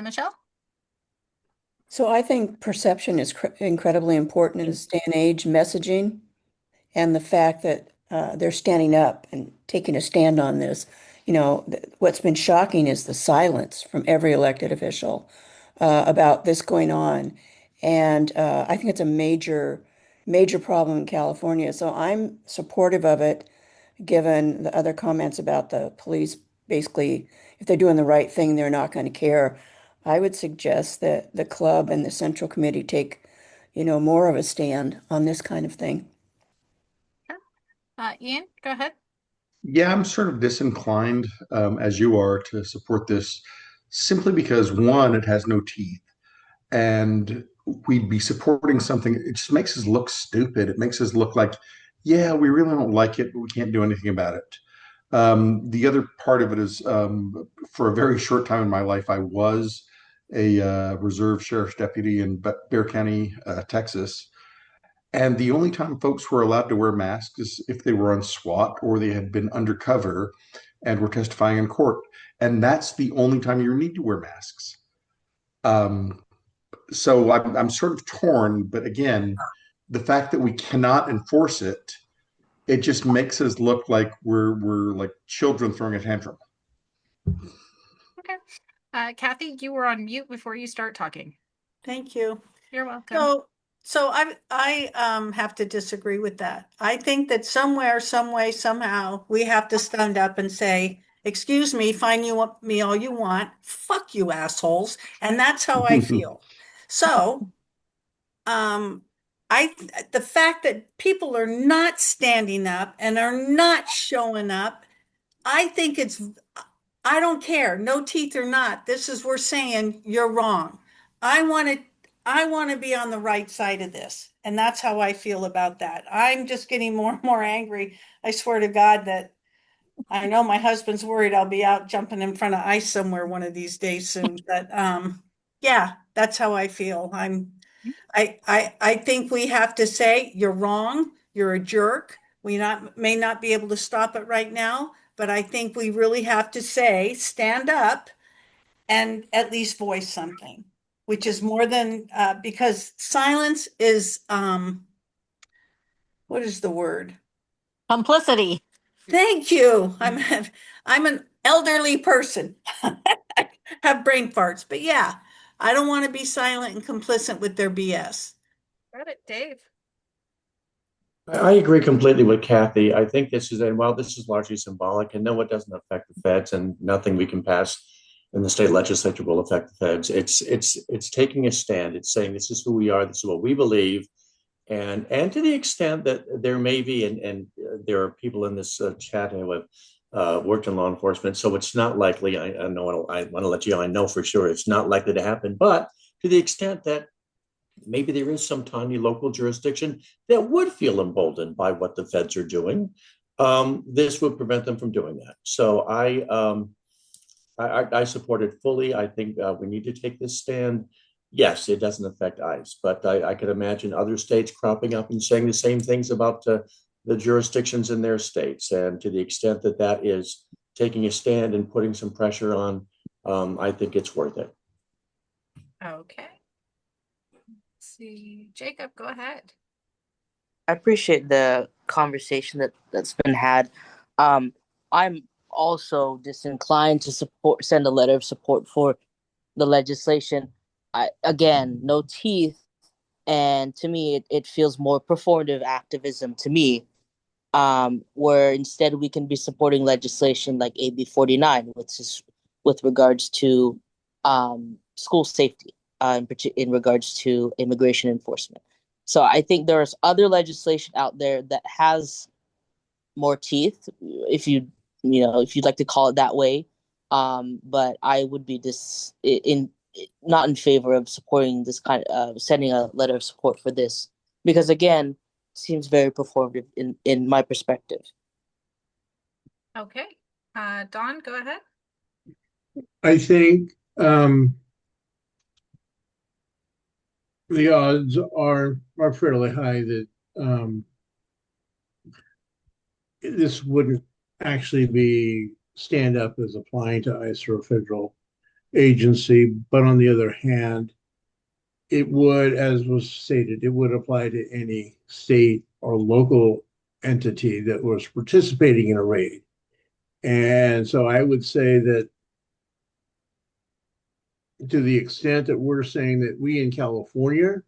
Michelle? So I think perception is incredibly important in this day and age, messaging, and the fact that they're standing up and taking a stand on this. What's been shocking is the silence from every elected official about this going on. And I think it's a major major problem in California. So I'm supportive of it, given the other comments about the police. Basically, if they're doing the right thing, they're not going to care. I would suggest that the club and the central committee take, more of a stand on this kind of thing. Ian, go ahead. Yeah, I'm sort of disinclined, as you are, to support this simply because one, it has no teeth, and we'd be supporting something. It just makes us look stupid. It makes us look like, yeah, we really don't like it, but we can't do anything about it. The other part of it is, for a very short time in my life, I was a reserve sheriff's deputy in Bexar County, Texas. And the only time folks were allowed to wear masks is if they were on SWAT or they had been undercover and were testifying in court. And that's the only time you need to wear masks. So I'm sort of torn, but again, the fact that we cannot enforce it, it just makes us look like we're like children throwing a tantrum. Okay. Kathy, you were on mute before you start talking. Thank you. You're welcome. So I have to disagree with that. I think that somewhere, some way, somehow, we have to stand up and say, excuse me, fine me all you want. Fuck you, assholes. And that's how I feel. So, the fact that people are not standing up and are not showing up, I think I don't care, no teeth or not. We're saying you're wrong. I want to be on the right side of this. And that's how I feel about that. I'm just getting more and more angry. I swear to God that I know my husband's worried I'll be out jumping in front of ice somewhere one of these days soon. But yeah, that's how I feel. I think we have to say you're wrong. You're a jerk. We may not be able to stop it right now, but I think we really have to say, stand up and at least voice something, which is more than, because silence is, what is the word? Complicity. Thank you. I'm an elderly person. Have brain farts, but yeah, I don't want to be silent and complicit with their BS. Got it, Dave. I agree completely with Kathy. I think this is largely symbolic, and no, it doesn't affect the feds, and nothing we can pass in the state legislature will affect the feds. It's taking a stand. It's saying this is who we are. This is what we believe, and to the extent that there may be, and there are people in this chat who have worked in law enforcement, so it's not likely. I know I want to let you know I know for sure it's not likely to happen, but to the extent that maybe there is some tiny local jurisdiction that would feel emboldened by what the feds are doing, this would prevent them from doing that. So I support it fully. I think we need to take this stand. Yes, it doesn't affect ICE, but I could imagine other states cropping up and saying the same things about the jurisdictions in their states. And to the extent that that is taking a stand and putting some pressure on, I think it's worth it. Okay. Let's see. Jacob, go ahead. I appreciate the conversation that's been had. I'm also disinclined to send a letter of support for the legislation. Again, no teeth, and to me, it feels more performative activism to me, where instead we can be supporting legislation like AB 49, which is with regards to school safety, in regards to immigration enforcement. So I think there's other legislation out there that has more teeth, if you'd like to call it that way. But I would be not in favor of supporting this kind of sending a letter of support for this, because again, it seems very performative in my perspective. Okay. Dawn, go ahead. I think the odds are fairly high that this wouldn't actually be stand up as applying to ICE or a federal agency, but on the other hand, it would, as was stated, it would apply to any state or local entity that was participating in a raid. And so I would say that to the extent that we're saying that we in California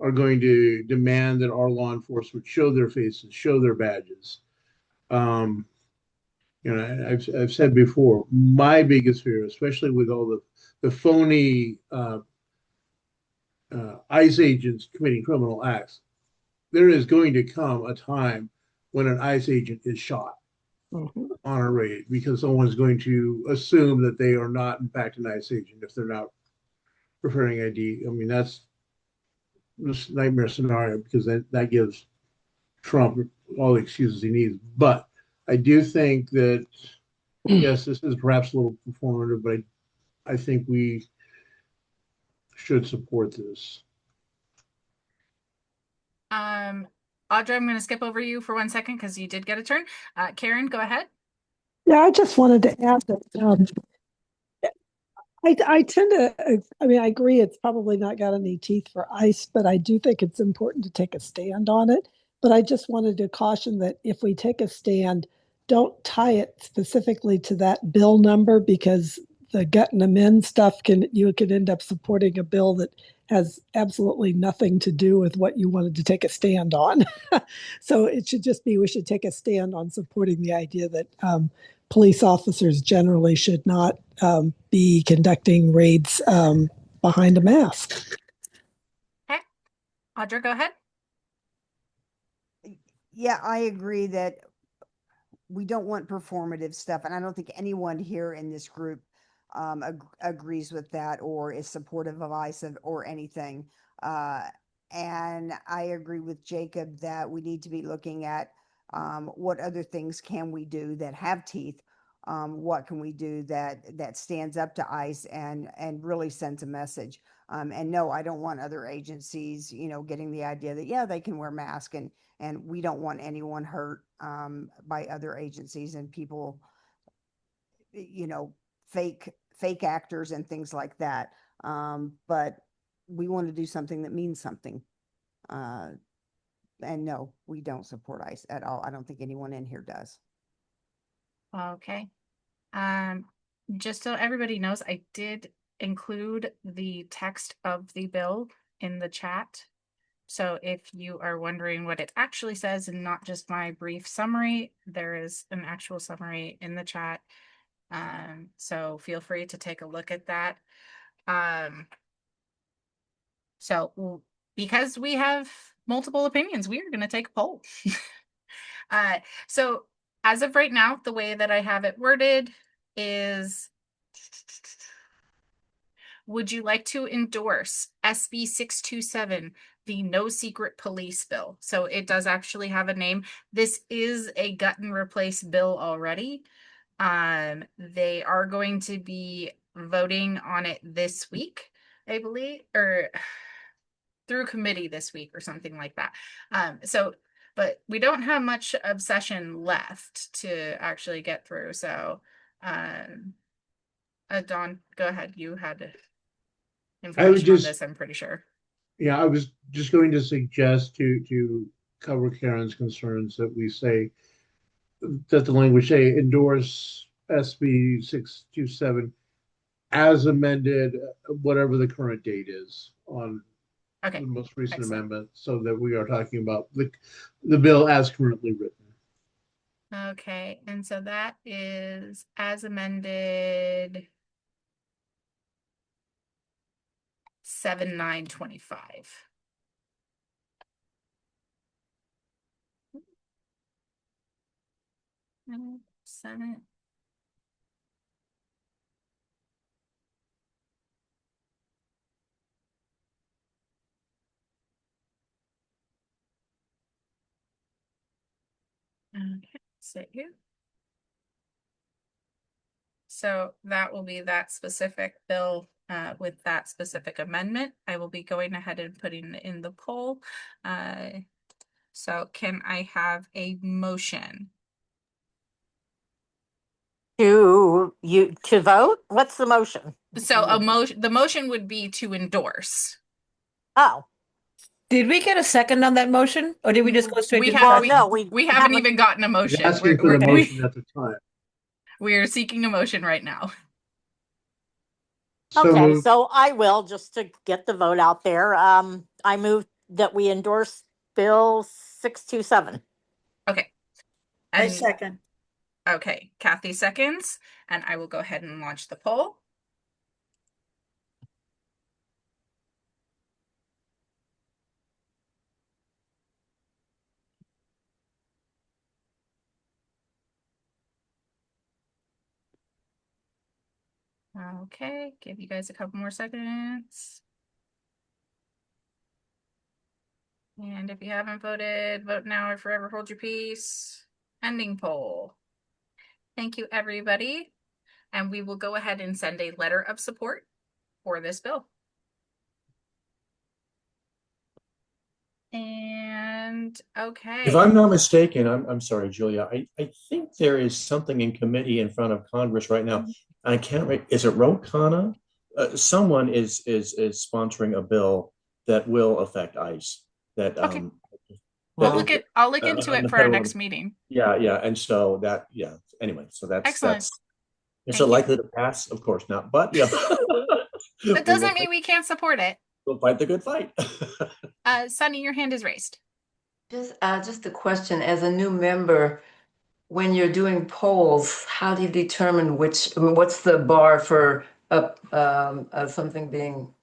are going to demand that our law enforcement show their faces, show their badges. I've said before, my biggest fear, especially with all the phony ICE agents committing criminal acts, there is going to come a time when an ICE agent is shot on a raid because someone's going to assume that they are not, in fact, an ICE agent if they're not preparing ID. I mean, that's this nightmare scenario because that gives Trump all the excuses he needs. But I do think that, yes, this is perhaps a little performative, but I think we should support this. Audra, I'm going to skip over you for 1 second because you did get a turn. Karen, go ahead. Yeah, I just wanted to add that I tend to, I mean, I agree it's probably not got any teeth for ICE, but I do think it's important to take a stand on it. But I just wanted to caution that if we take a stand, don't tie it specifically to that bill number because the gut and amend stuff you could end up supporting a bill that has absolutely nothing to do with what you wanted to take a stand on. So it should just be, we should take a stand on supporting the idea that police officers generally should not be conducting raids behind a mask. Okay. Audra, go ahead. Yeah, I agree that we don't want performative stuff. And I don't think anyone here in this group agrees with that or is supportive of ICE or anything. And I agree with Jacob that we need to be looking at what other things can we do that have teeth. What can we do that stands up to ICE and really sends a message. And no, I don't want other agencies, getting the idea that, yeah, they can wear masks and we don't want anyone hurt by other agencies and people, fake actors and things like that. But we want to do something that means something. And no, we don't support ICE at all. I don't think anyone in here does. Okay. Just so everybody knows, I did include the text of the bill in the chat. So if you are wondering what it actually says and not just my brief summary, there is an actual summary in the chat. So feel free to take a look at that. So because we have multiple opinions, we are going to take a poll. So as of right now, the way that I have it worded is, would you like to endorse SB 627, the No Secret Police Bill? So it does actually have a name. This is a gut and replace bill already. They are going to be voting on it this week, I believe, or through committee this week or something like that. But we don't have much of session left to actually get through. So, Dawn, go ahead. You had information on this, I'm pretty sure. Yeah, I was just going to suggest to cover Karen's concerns that we say that the language say endorse SB 627 as amended, whatever the current date is on the most recent amendment, so that we are talking about the bill as currently written. Okay, and so that is as amended 7/9/25. Senate. Okay, sit here. So that will be that specific bill with that specific amendment. I will be going ahead and putting it in the poll. So can I have a motion? To vote? What's the motion? So the motion would be to endorse. Oh. Did we get a second on that motion, or did we just go straight to we haven't even gotten a motion. Asking for the motion at the time. We're seeking a motion right now. Okay, so I will, just to get the vote out there. I move that we endorse Bill 627. Okay. I And second. okay, Kathy seconds, and I will go ahead and launch the poll. Okay, give you guys a couple more seconds. And if you haven't voted, vote now or forever hold your peace. Ending poll. Thank you, everybody. And we will go ahead and send a letter of support for this bill. And okay. If I'm not mistaken, I'm sorry, Julia. I think there is something in committee in front of Congress right now. I can't remember. Is it Ro Khanna? Someone is sponsoring a bill that will affect ICE. That Okay. that- I'll look into on it the for our federal- next meeting. Yeah, and so that Anyway, so Excellent. that's is Thank it you. likely to pass? Of course not. But yeah, That doesn't mean we can't support it. we'll fight the good fight. Sunny, your hand is raised. Just a question, as a new member, when you're doing polls, how do you determine what's the bar for something being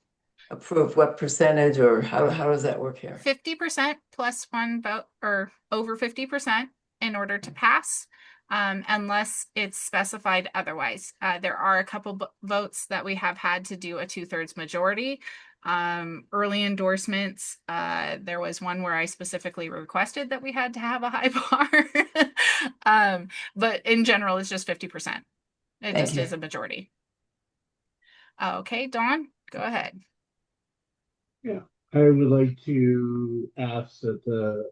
approved? What percentage, or how does that work here? 50% plus one vote, or over 50% in order to pass, unless it's specified otherwise. There are a couple votes that we have had to do a 2/3 majority. Early endorsements, there was one where I specifically requested that we had to have a high bar. But in general, it's just 50%. It Thank just you. is a majority. Okay, Dawn, go ahead. Yeah, I would like to ask that the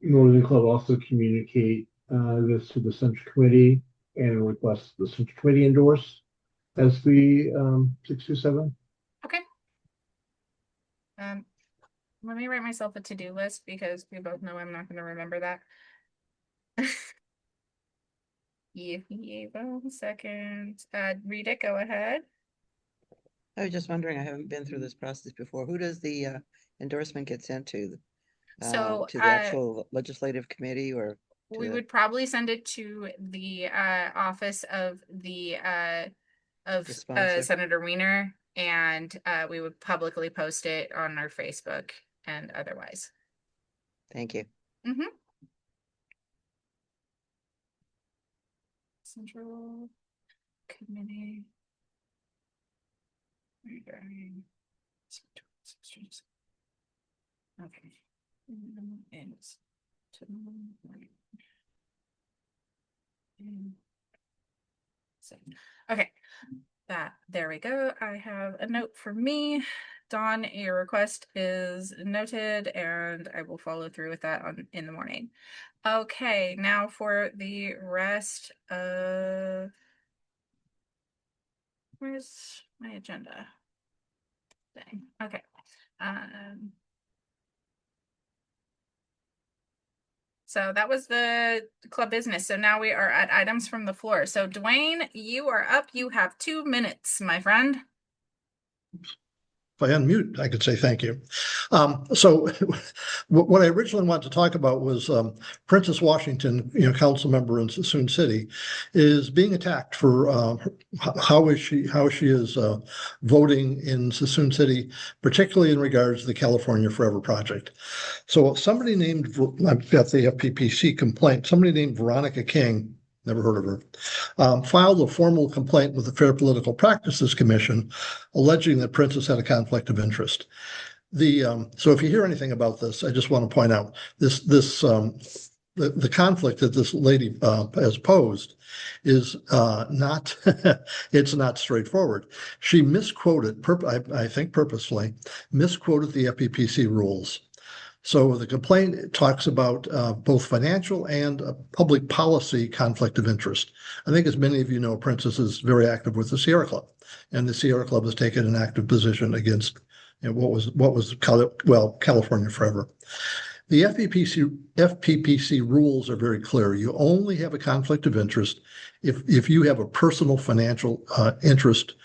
Northern Club also communicate this to the Central Committee and request the Central Committee endorse as the 627. Okay. Let me write myself a to-do list because we both know I'm not going to remember that. Give me 1 second. Rita, go ahead. I was just wondering, I haven't been through this process before. Who does the endorsement get sent to? So, To the actual legislative committee, or to we the- would probably send it to the office of the sponsor? Senator Wiener, and we would publicly post it on our Facebook and otherwise. Thank you. Mm-hmm. Central Committee. Okay. Okay, there we go. I have a note for me. Dawn, your request is noted, and I will follow through with that in the morning. Okay, now for the rest of, where's my agenda thing? Okay. So that was the club business. So now we are at items from the floor. So Dwayne, you are up. You have 2 minutes, my friend. If I unmute, I could say thank you. So what I originally wanted to talk about was Princess Washington, council member in Sassoon City, is being attacked for how she is voting in Sassoon City, particularly in regards to the California Forever project. So somebody named, I've got the FPPC complaint, somebody named Veronica King, never heard of her, filed a formal complaint with the Fair Political Practices Commission, alleging that Princess had a conflict of interest. So if you hear anything about this, I just want to point out the conflict that this lady has posed is not it's not straightforward. She misquoted, I think purposefully, misquoted the FPPC rules. So the complaint talks about both financial and public policy conflict of interest. I think, as many of you know, Princess is very active with the Sierra Club, and the Sierra Club has taken an active position against what was California Forever. The FPPC rules are very clear. You only have a conflict of interest if you have a personal financial interest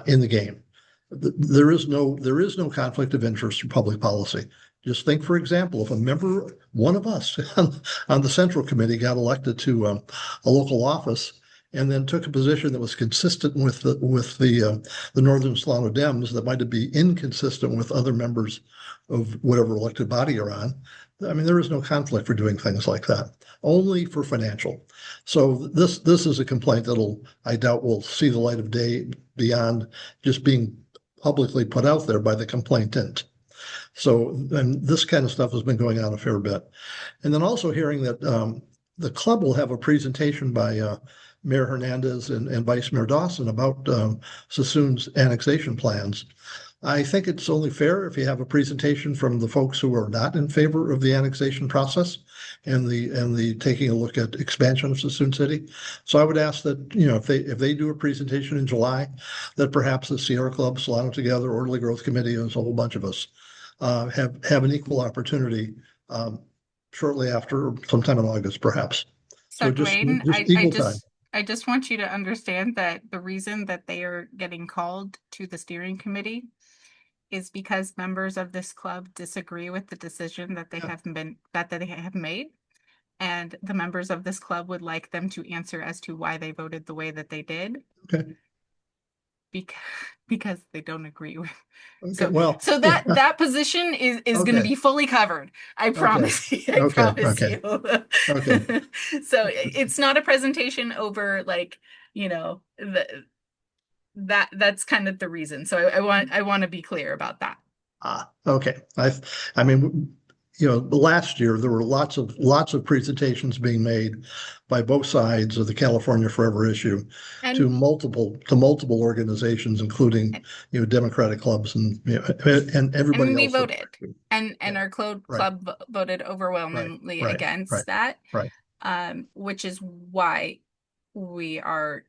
in the game. there is no conflict of interest or public policy. Just think, for example, if a member, one of us on the Central Committee got elected to a local office and then took a position that was consistent with the Northern Solano Dems, that might be inconsistent with other members of whatever elected body you're on. I mean, there is no conflict for doing things like that, only for financial. So this is a complaint that'll, I doubt, will see the light of day beyond just being publicly put out there by the complainant. So, and this kind of stuff has been going on a fair bit. And then also hearing that the club will have a presentation by Mayor Hernandez and Vice Mayor Dawson about Sassoon's annexation plans. I think it's only fair if you have a presentation from the folks who are not in favor of the annexation process and the taking a look at expansion of Sassoon City. So I would ask that, if they do a presentation in July, that perhaps the Sierra Club, Solano Together, Orderly Growth Committee, and a whole bunch of us have an equal opportunity shortly after, sometime in August, perhaps. So just Dwayne, equal time. I just want you to understand that the reason that they are getting called to the steering committee is because members of this club disagree with the decision that they have made. And the members of this club would like them to answer as to why they voted the way that they did. Okay. Because they don't agree with. Okay, So that position is going to Okay. be fully covered. I promise you. I promise Okay. you. Okay. So it's not a presentation over that's kind of the reason. So I want to be clear about that. Okay. I mean, last year there were lots of presentations being made by both sides of the California Forever issue to multiple organizations, including Democratic clubs and and everybody And we else. voted, and our club voted overwhelmingly against that. Right. Which is why we are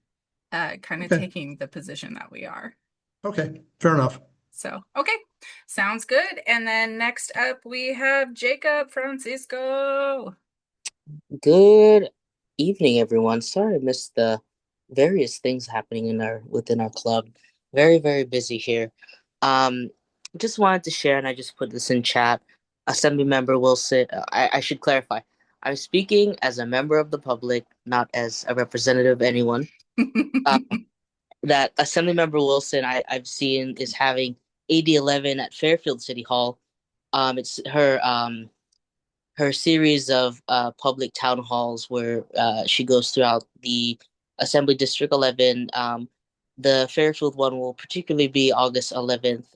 kind of taking the position that we are. Okay, fair enough. So, okay, sounds good. And then next up, we have Jacob Francisco. Good evening, everyone. Sorry I missed the various things happening within our club. Very, very busy here. Just wanted to share, and I just put this in chat. Assembly Member Wilson, I should clarify. I'm speaking as a member of the public, not as a representative of anyone. That Assemblymember Wilson I've seen is having AD11 at Fairfield City Hall. It's her series of public town halls where she goes throughout the Assembly District 11. The Fairfield one will particularly be August 11th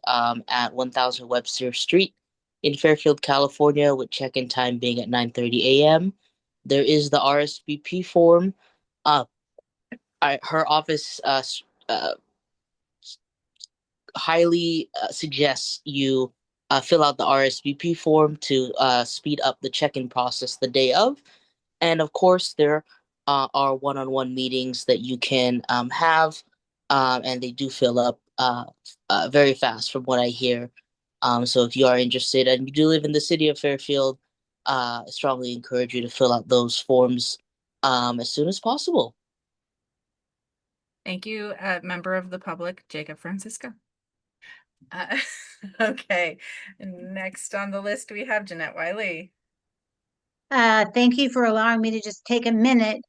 at 1000 Webster Street in Fairfield, California, with check-in time being at 9:30 a.m. There is the RSVP form. Her office highly suggests you fill out the RSVP form to speed up the check-in process the day of. And of course, there are one-on-one meetings that you can have, and they do fill up very fast from what I hear. So if you are interested and you do live in the city of Fairfield, I strongly encourage you to fill out those forms as soon as possible. Thank you, member of the public, Jacob Francisco. Okay, next on the list, we have Jeanette Wiley. Thank you for allowing me to just take a minute.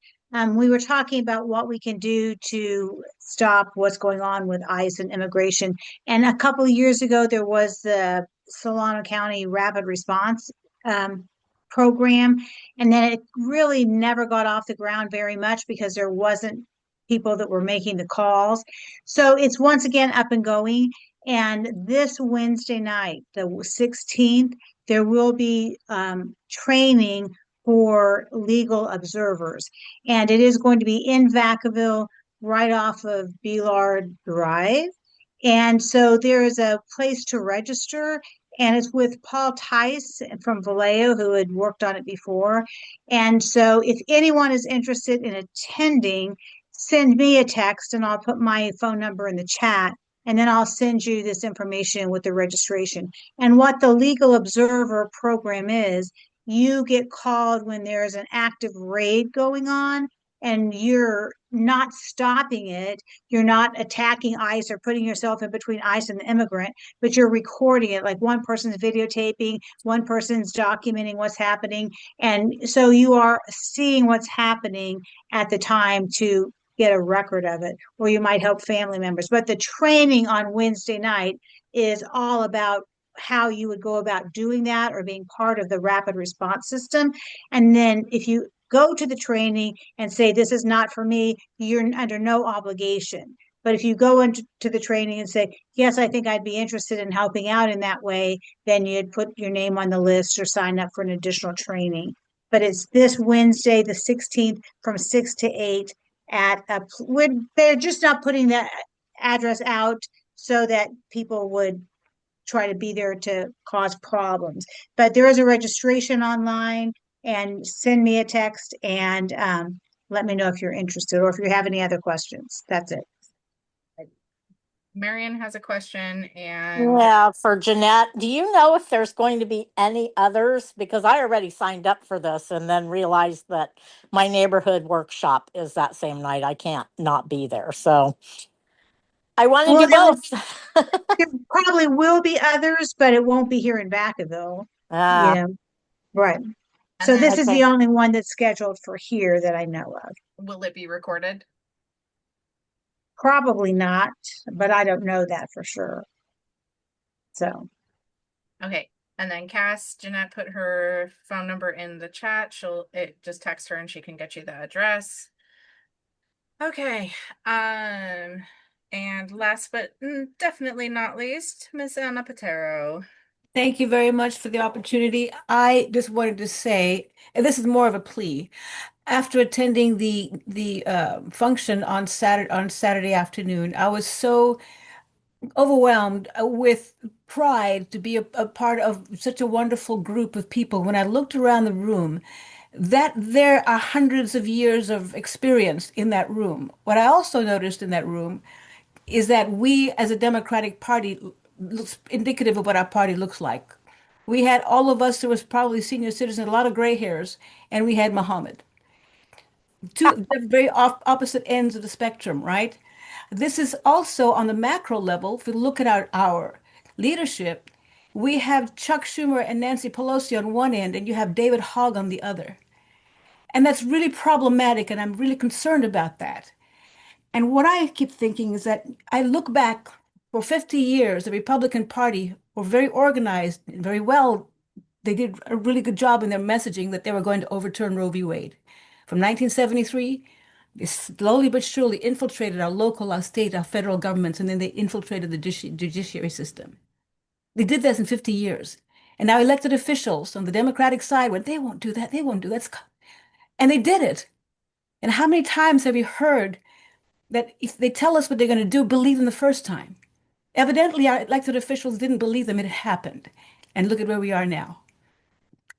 We were talking about what we can do to stop what's going on with ICE and immigration. And a couple of years ago, there was the Solano County Rapid Response program. And then it really never got off the ground very much because there wasn't people that were making the calls. So it's once again up and going. And this Wednesday night, the 16th, there will be training for legal observers. And it is going to be in Vacaville, right off of Beelard Drive. And so there is a place to register, and it's with Paul Tice from Vallejo, who had worked on it before. And so if anyone is interested in attending, send me a text and I'll put my phone number in the chat. And then I'll send you this information with the registration. And what the Legal Observer program is, you get called when there's an active raid going on and you're not stopping it. You're not attacking ICE or putting yourself in between ICE and the immigrant, but you're recording it. Like one person's videotaping, one person's documenting what's happening. And so you are seeing what's happening at the time to get a record of it, or you might help family members. But the training on Wednesday night is all about how you would go about doing that or being part of the rapid response system. And then if you go to the training and say, this is not for me, you're under no obligation. But if you go into the training and say, yes, I think I'd be interested in helping out in that way, then you'd put your name on the list or sign up for an additional training. But it's this Wednesday, the 16th, from 6 to 8 at they're just not putting that address out so that people would try to be there to cause problems. But there is a registration online, and send me a text and let me know if you're interested or if you have any other questions. That's it. Marion has a question, and Yeah, for Jeanette, do you know if there's going to be any others? Because I already signed up for this and then realized that my neighborhood workshop is that same night. I can't not be there. So I want to do both. There probably will be others, but it won't be here in Vacaville. Ah. Right. And So then- this is the only one that's scheduled for here that I know of. will it be recorded? Probably not, but I don't know that for sure. So, Okay. And then Cass, Jeanette put her phone number in the chat. Just text her and she can get you the address. Okay. And last but definitely not least, Miss Anna Patero. Thank you very much for the opportunity. I just wanted to say, and this is more of a plea. After attending the function on Saturday afternoon, I was so overwhelmed with pride to be a part of such a wonderful group of people. When I looked around the room, that there are hundreds of years of experience in that room. What I also noticed in that room is that we, as a Democratic Party, looks indicative of what our party looks like. We had all of us, there was probably senior citizens, a lot of gray hairs, and we had Muhammad. Two very opposite ends of the spectrum, right? This is also on the macro level. If we look at our leadership, we have Chuck Schumer and Nancy Pelosi on one end, and you have David Hogg on the other. And that's really problematic, and I'm really concerned about that. And what I keep thinking is that I look back for 50 years, the Republican Party were very organized and very well. They did a really good job in their messaging that they were going to overturn Roe v. Wade. From 1973, they slowly but surely infiltrated our local, our state, our federal governments, and then they infiltrated the judiciary system. They did this in 50 years. And now elected officials on the Democratic side went, they won't do that, they won't do that. And they did it. And how many times have you heard that if they tell us what they're going to do, believe them the first time? Evidently, our elected officials didn't believe them. It happened. And look at where we are now.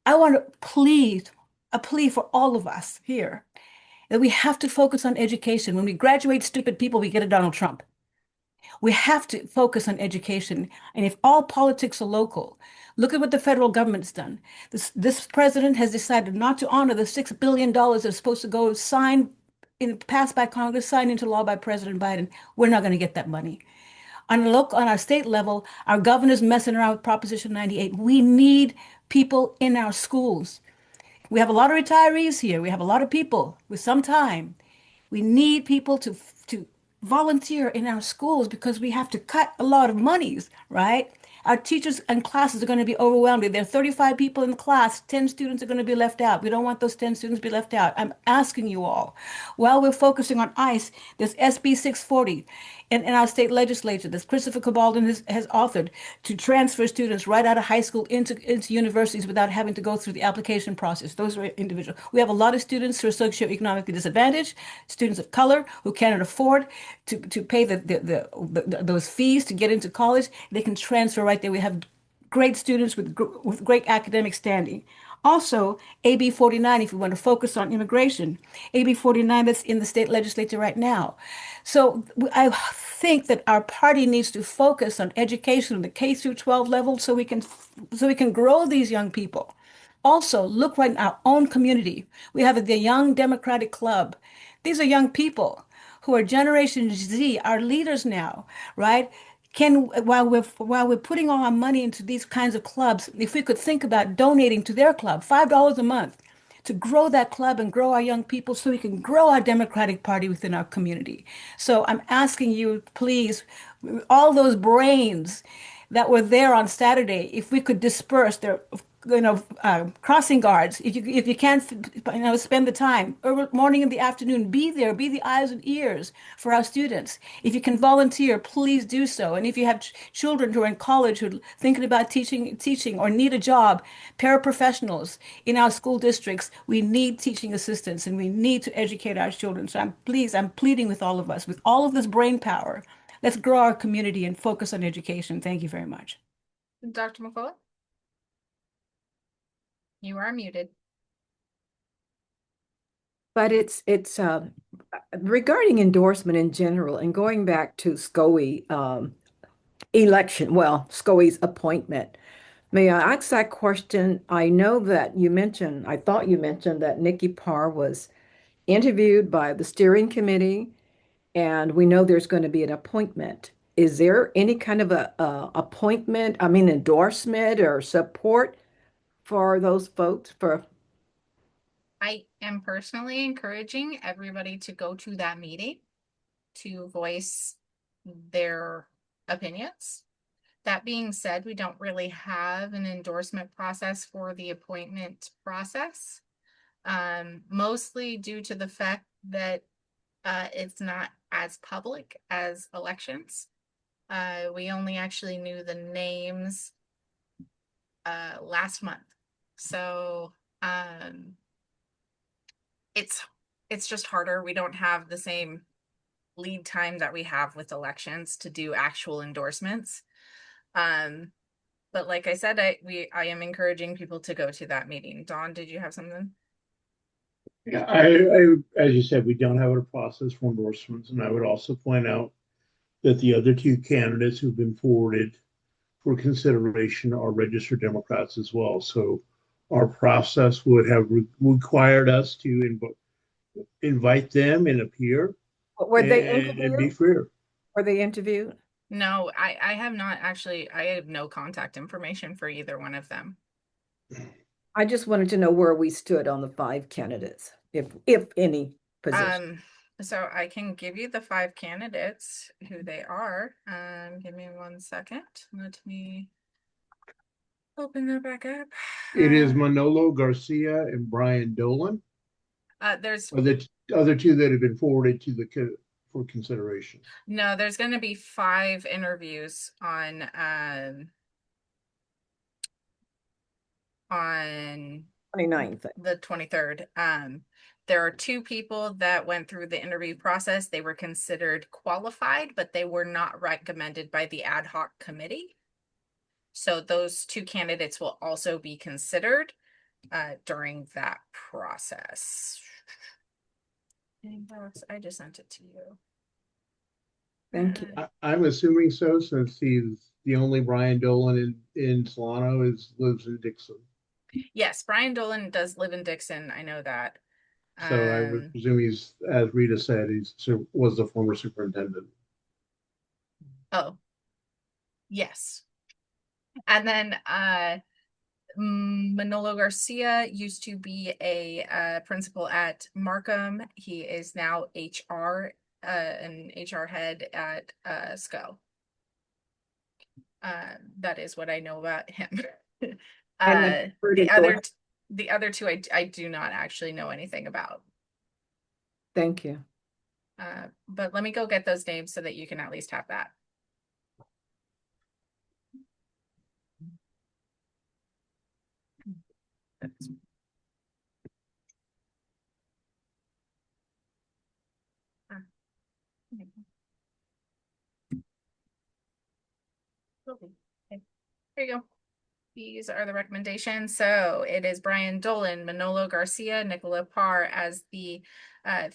I want to plead, a plea for all of us here, that we have to focus on education. When we graduate stupid people, we get a Donald Trump. We have to focus on education. And if all politics are local, look at what the federal government's done. This president has decided not to honor the $6 billion that's supposed to go passed by Congress, signed into law by President Biden. We're not going to get that money. On our state level, our governor's messing around with Proposition 98. We need people in our schools. We have a lot of retirees here. We have a lot of people with some time. We need people to volunteer in our schools because we have to cut a lot of monies, right? Our teachers and classes are going to be overwhelmed. If there are 35 people in the class, 10 students are going to be left out. We don't want those 10 students to be left out. I'm asking you all, while we're focusing on ICE, there's SB 640 in our state legislature that Christopher Cabaldon has authored to transfer students right out of high school into universities without having to go through the application process. Those are individuals. We have a lot of students who are socioeconomically disadvantaged, students of color who cannot afford to pay those fees to get into college. They can transfer right there. We have great students with great academic standing. Also, AB 49, if we want to focus on immigration, AB 49 that's in the state legislature right now. So I think that our party needs to focus on education on the K through 12 level so we can grow these young people. Also, look right in our own community. We have the Young Democratic Club. These are young people who are Generation Z, our leaders now, right? Can while we're putting all our money into these kinds of clubs, if we could think about donating to their club, $5 a month, to grow that club and grow our young people so we can grow our Democratic Party within our community. So I'm asking you, please, all those brains that were there on Saturday, if we could disperse their, crossing guards, if you can't, spend the time, early morning and the afternoon, be there, be the eyes and ears for our students. If you can volunteer, please do so. And if you have children who are in college who are thinking about teaching or need a job, paraprofessionals in our school districts, we need teaching assistants and we need to educate our children. So I'm pleading with all of us, with all of this brain power, let's grow our community and focus on education. Thank you very much. Dr. McCullough? You are muted. But it's regarding endorsement in general and going back to SCOE SCOE's appointment. May I ask that question? I know that I thought you mentioned that Nikki Parr was interviewed by the steering committee, and we know there's going to be an appointment. Is there any kind of endorsement or support for those folks I am personally encouraging everybody to go to that meeting to voice their opinions. That being said, we don't really have an endorsement process for the appointment process, mostly due to the fact that it's not as public as elections. We only actually knew the names last month. So it's just harder. We don't have the same lead time that we have with elections to do actual endorsements. But like I said, I am encouraging people to go to that meeting. Dawn, did you have something? Yeah, I as you said, we don't have a process for endorsements, and I would also point out that the other two candidates who've been forwarded for consideration are registered Democrats as well. So our process would have required us to invite them and appear. Were they and be fair. Were they interviewed? No, I have not actually. I have no contact information for either one of them. I just wanted to know where we stood on the 5 candidates, if any position. So I can give you the 5 candidates, who they are. Give me 1 second. Let me open that back up. It is Manolo Garcia and Brian Dolan. There's the other two that have been forwarded to for consideration. No, there's going to be 5 interviews on the 23rd. There are 2 people that went through the interview process. They were considered qualified, but they were not recommended by the ad hoc committee. So those 2 candidates will also be considered during that process. I just sent it to you. Thank you. I'm assuming so, since he's the only Brian Dolan in Solano lives in Dixon. Yes, Brian Dolan does live in Dixon. I know that. So I would presume he's, as Rita said, was the former superintendent. Oh, yes. And then Manolo Garcia used to be a principal at Markham. He is now an HR head at SCO. That is what I know about him. The other 2 I do not actually know anything about. Thank you. But let me go get those names so that you can at least have that. Okay. Here you go. These are the recommendations. So it is Brian Dolan, Manolo Garcia, Nicola Parr as the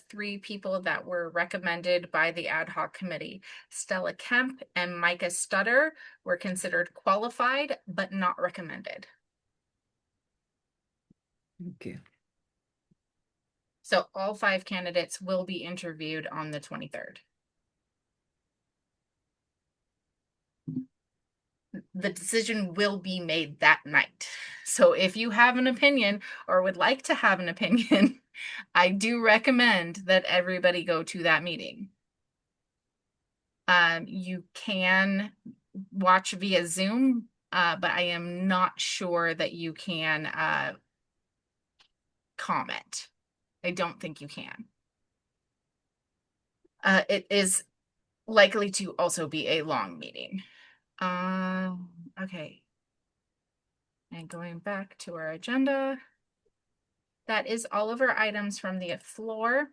3 people that were recommended by the ad hoc committee. Stella Kemp and Micah Stutter were considered qualified, but not recommended. Thank you. So all 5 candidates will be interviewed on the 23rd. The decision will be made that night. So if you have an opinion or would like to have an opinion, I do recommend that everybody go to that meeting. You can watch via Zoom, but I am not sure that you can comment. I don't think you can. It is likely to also be a long meeting. Okay. And going back to our agenda, that is all of our items from the floor.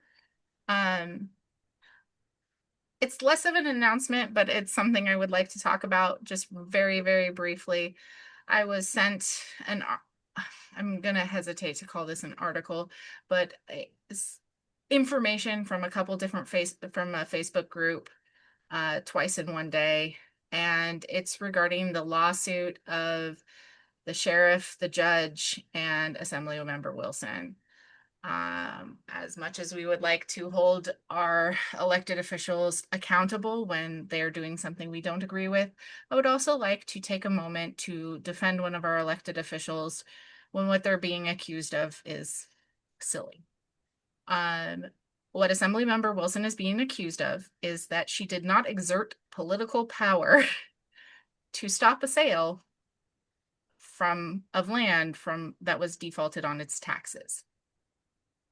It's less of an announcement, but it's something I would like to talk about just very, very briefly. I was sent I'm gonna hesitate to call this an article, but it's information from a couple different from a Facebook group twice in one day. And it's regarding the lawsuit of the sheriff, the judge, and Assemblymember Wilson. As much as we would like to hold our elected officials accountable when they're doing something we don't agree with, I would also like to take a moment to defend one of our elected officials when what they're being accused of is silly. What Assemblymember Wilson is being accused of is that she did not exert political power to stop a sale of land that was defaulted on its taxes.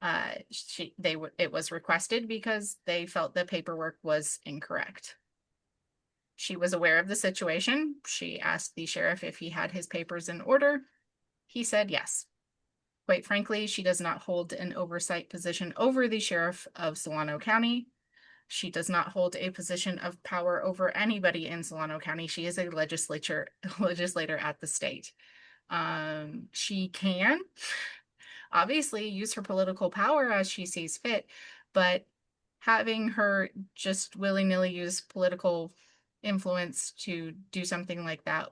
It was requested because they felt the paperwork was incorrect. She was aware of the situation. She asked the sheriff if he had his papers in order. He said yes. Quite frankly, she does not hold an oversight position over the sheriff of Solano County. She does not hold a position of power over anybody in Solano County. She is a legislator at the state. She can obviously use her political power as she sees fit, but having her just willy-nilly use political influence to do something like that,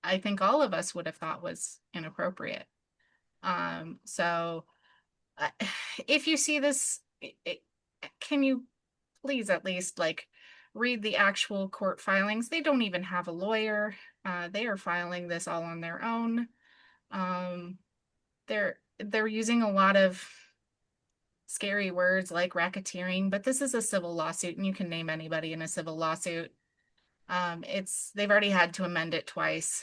I think all of us would have thought was inappropriate. So if you see this, can you please at least read the actual court filings? They don't even have a lawyer. They are filing this all on their own. They're using a lot of scary words like racketeering, but this is a civil lawsuit and you can name anybody in a civil lawsuit. They've already had to amend it twice.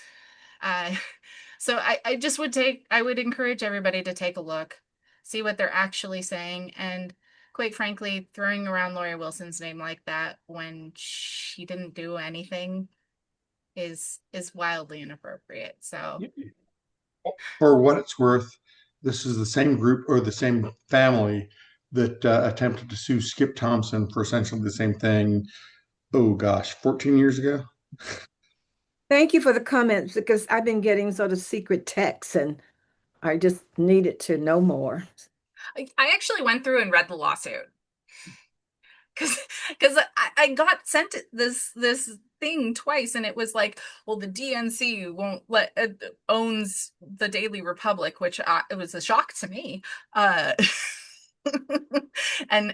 So I would encourage everybody to take a look, see what they're actually saying. And quite frankly, throwing around Lori Wilson's name like that when she didn't do anything is wildly inappropriate. So for what it's worth, this is the same group or the same family that attempted to sue Skip Thompson for essentially the same thing. Oh gosh, 14 years ago. Thank you for the comments because I've been getting sort of secret texts and I just needed to know more. I actually went through and read the lawsuit because I got sent this thing twice and it was like, well, the DNC won't owns the Daily Republic, which it was a shock to me, and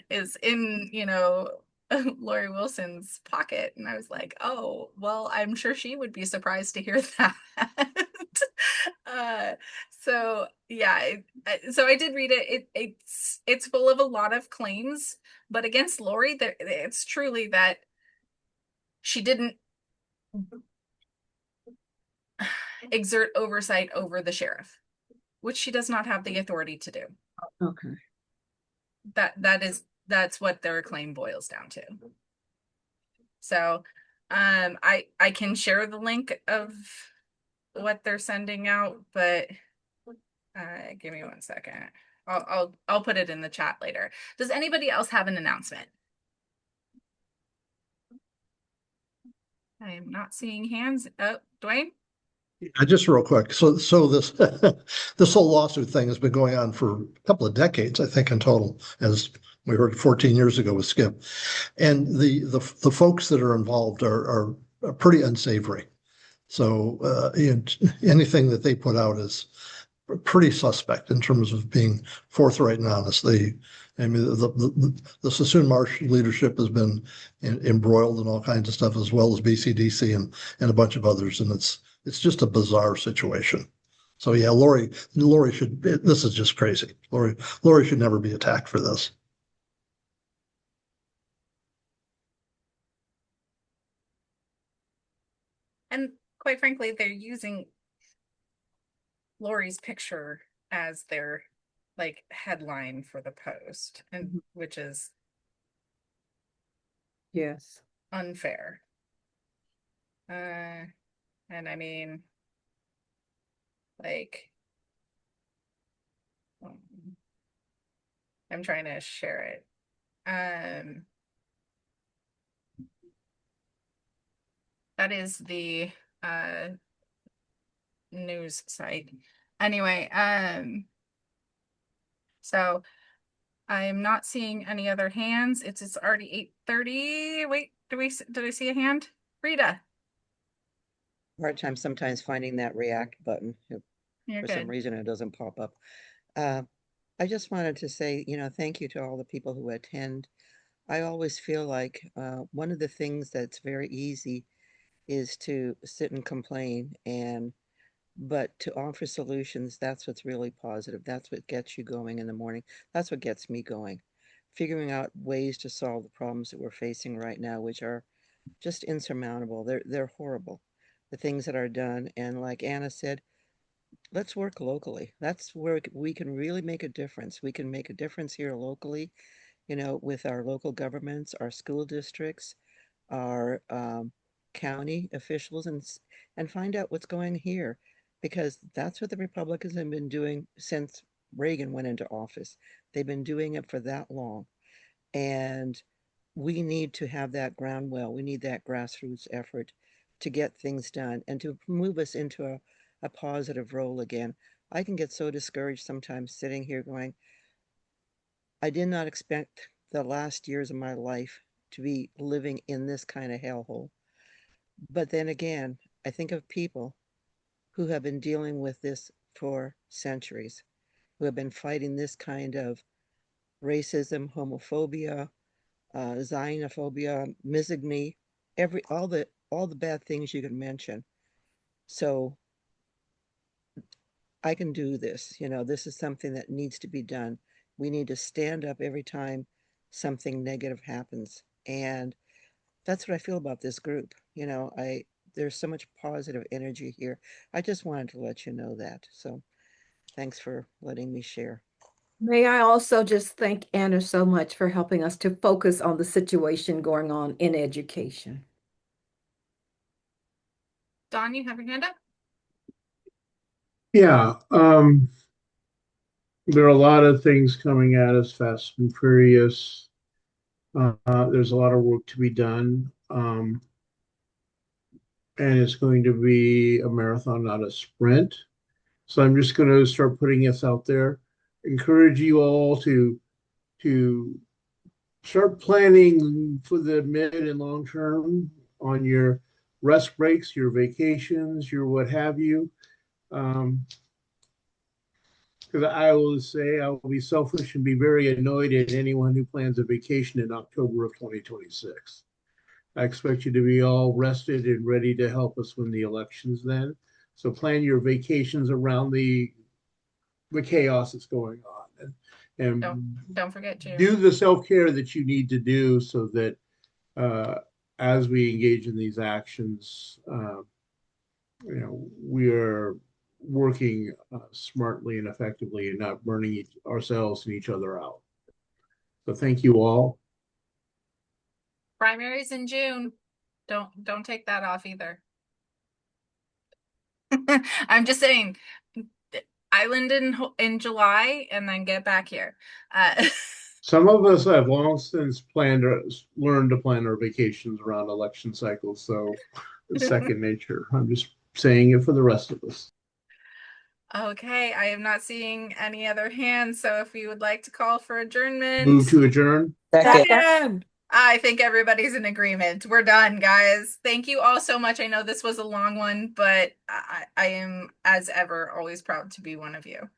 is in Lori Wilson's pocket. And I was like, oh, well, I'm sure she would be surprised to hear that. So yeah, so I did read it. It's full of a lot of claims, but against Lori, it's truly that she didn't exert oversight over the sheriff, which she does not have the authority to do. Okay. That's what their claim boils down to. So I can share the link of what they're sending out, but give me 1 second. I'll put it in the chat later. Does anybody else have an announcement? I am not seeing hands. Oh, Dwayne? Just real quick. So this this whole lawsuit thing has been going on for a couple of decades, I think, in total, as we heard 14 years ago with Skip. And the folks that are involved are pretty unsavory. So anything that they put out is pretty suspect in terms of being forthright and honest. The Sassoon Marsh leadership has been embroiled in all kinds of stuff, as well as BCDC and a bunch of others, and it's just a bizarre situation. So yeah, Lori should. This is just crazy. Lori should never be attacked for this. And quite frankly, they're using Lori's picture as their like headline for the post, and which is Yes. unfair. And I mean, like, I'm trying to share it. That is the news site. Anyway, so I am not seeing any other hands. It's already 8:30. Wait, did I see a hand? Rita. Hard time sometimes finding that react button. You're For good. some reason, it doesn't pop up. I just wanted to say, thank you to all the people who attend. I always feel like one of the things that's very easy is to sit and complain, but to offer solutions, that's what's really positive. That's what gets you going in the morning. That's what gets me going. Figuring out ways to solve the problems that we're facing right now, which are just insurmountable. They're horrible. The things that are done, and like Anna said, let's work locally. That's where we can really make a difference. We can make a difference here locally, with our local governments, our school districts, our county officials, and find out what's going here, because that's what the Republicans have been doing since Reagan went into office. They've been doing it for that long. And we need to have that groundwell. We need that grassroots effort to get things done and to move us into a positive role again. I can get so discouraged sometimes sitting here going, I did not expect the last years of my life to be living in this kind of hellhole. But then again, I think of people who have been dealing with this for centuries, who have been fighting this kind of racism, homophobia, xenophobia, misogyny, all the bad things you can mention. So I can do this. This is something that needs to be done. We need to stand up every time something negative happens. And that's what I feel about this group. There's so much positive energy here. I just wanted to let you know that. So thanks for letting me share. May I also just thank Anna so much for helping us to focus on the situation going on in education. Don, you have your hand up? Yeah, there are a lot of things coming at us fast and furious. There's a lot of work to be done. And it's going to be a marathon, not a sprint. So I'm just going to start putting this out there. Encourage you all to start planning for the mid and long term on your rest breaks, your vacations, your what have you. Because I will say I will be selfish and be very annoyed at anyone who plans a vacation in October of 2026. I expect you to be all rested and ready to help us win the elections then. So plan your vacations around the chaos that's going on, and don't forget to do the self-care that you need to do so that as we engage in these actions, we are working smartly and effectively and not burning ourselves and each other out. So thank you all. Primaries in June. Don't take that off either. I'm just saying, island in July and then get back here. Some of us have long since learned to plan our vacations around election cycles, so it's second nature. I'm just saying it for the rest of us. Okay, I am not seeing any other hands, so if you would like to call for adjournment. Move to adjourn. Second. I think everybody's in agreement. We're done, guys. Thank you all so much. I know this was a long one, but I am, as ever, always proud to be one of you.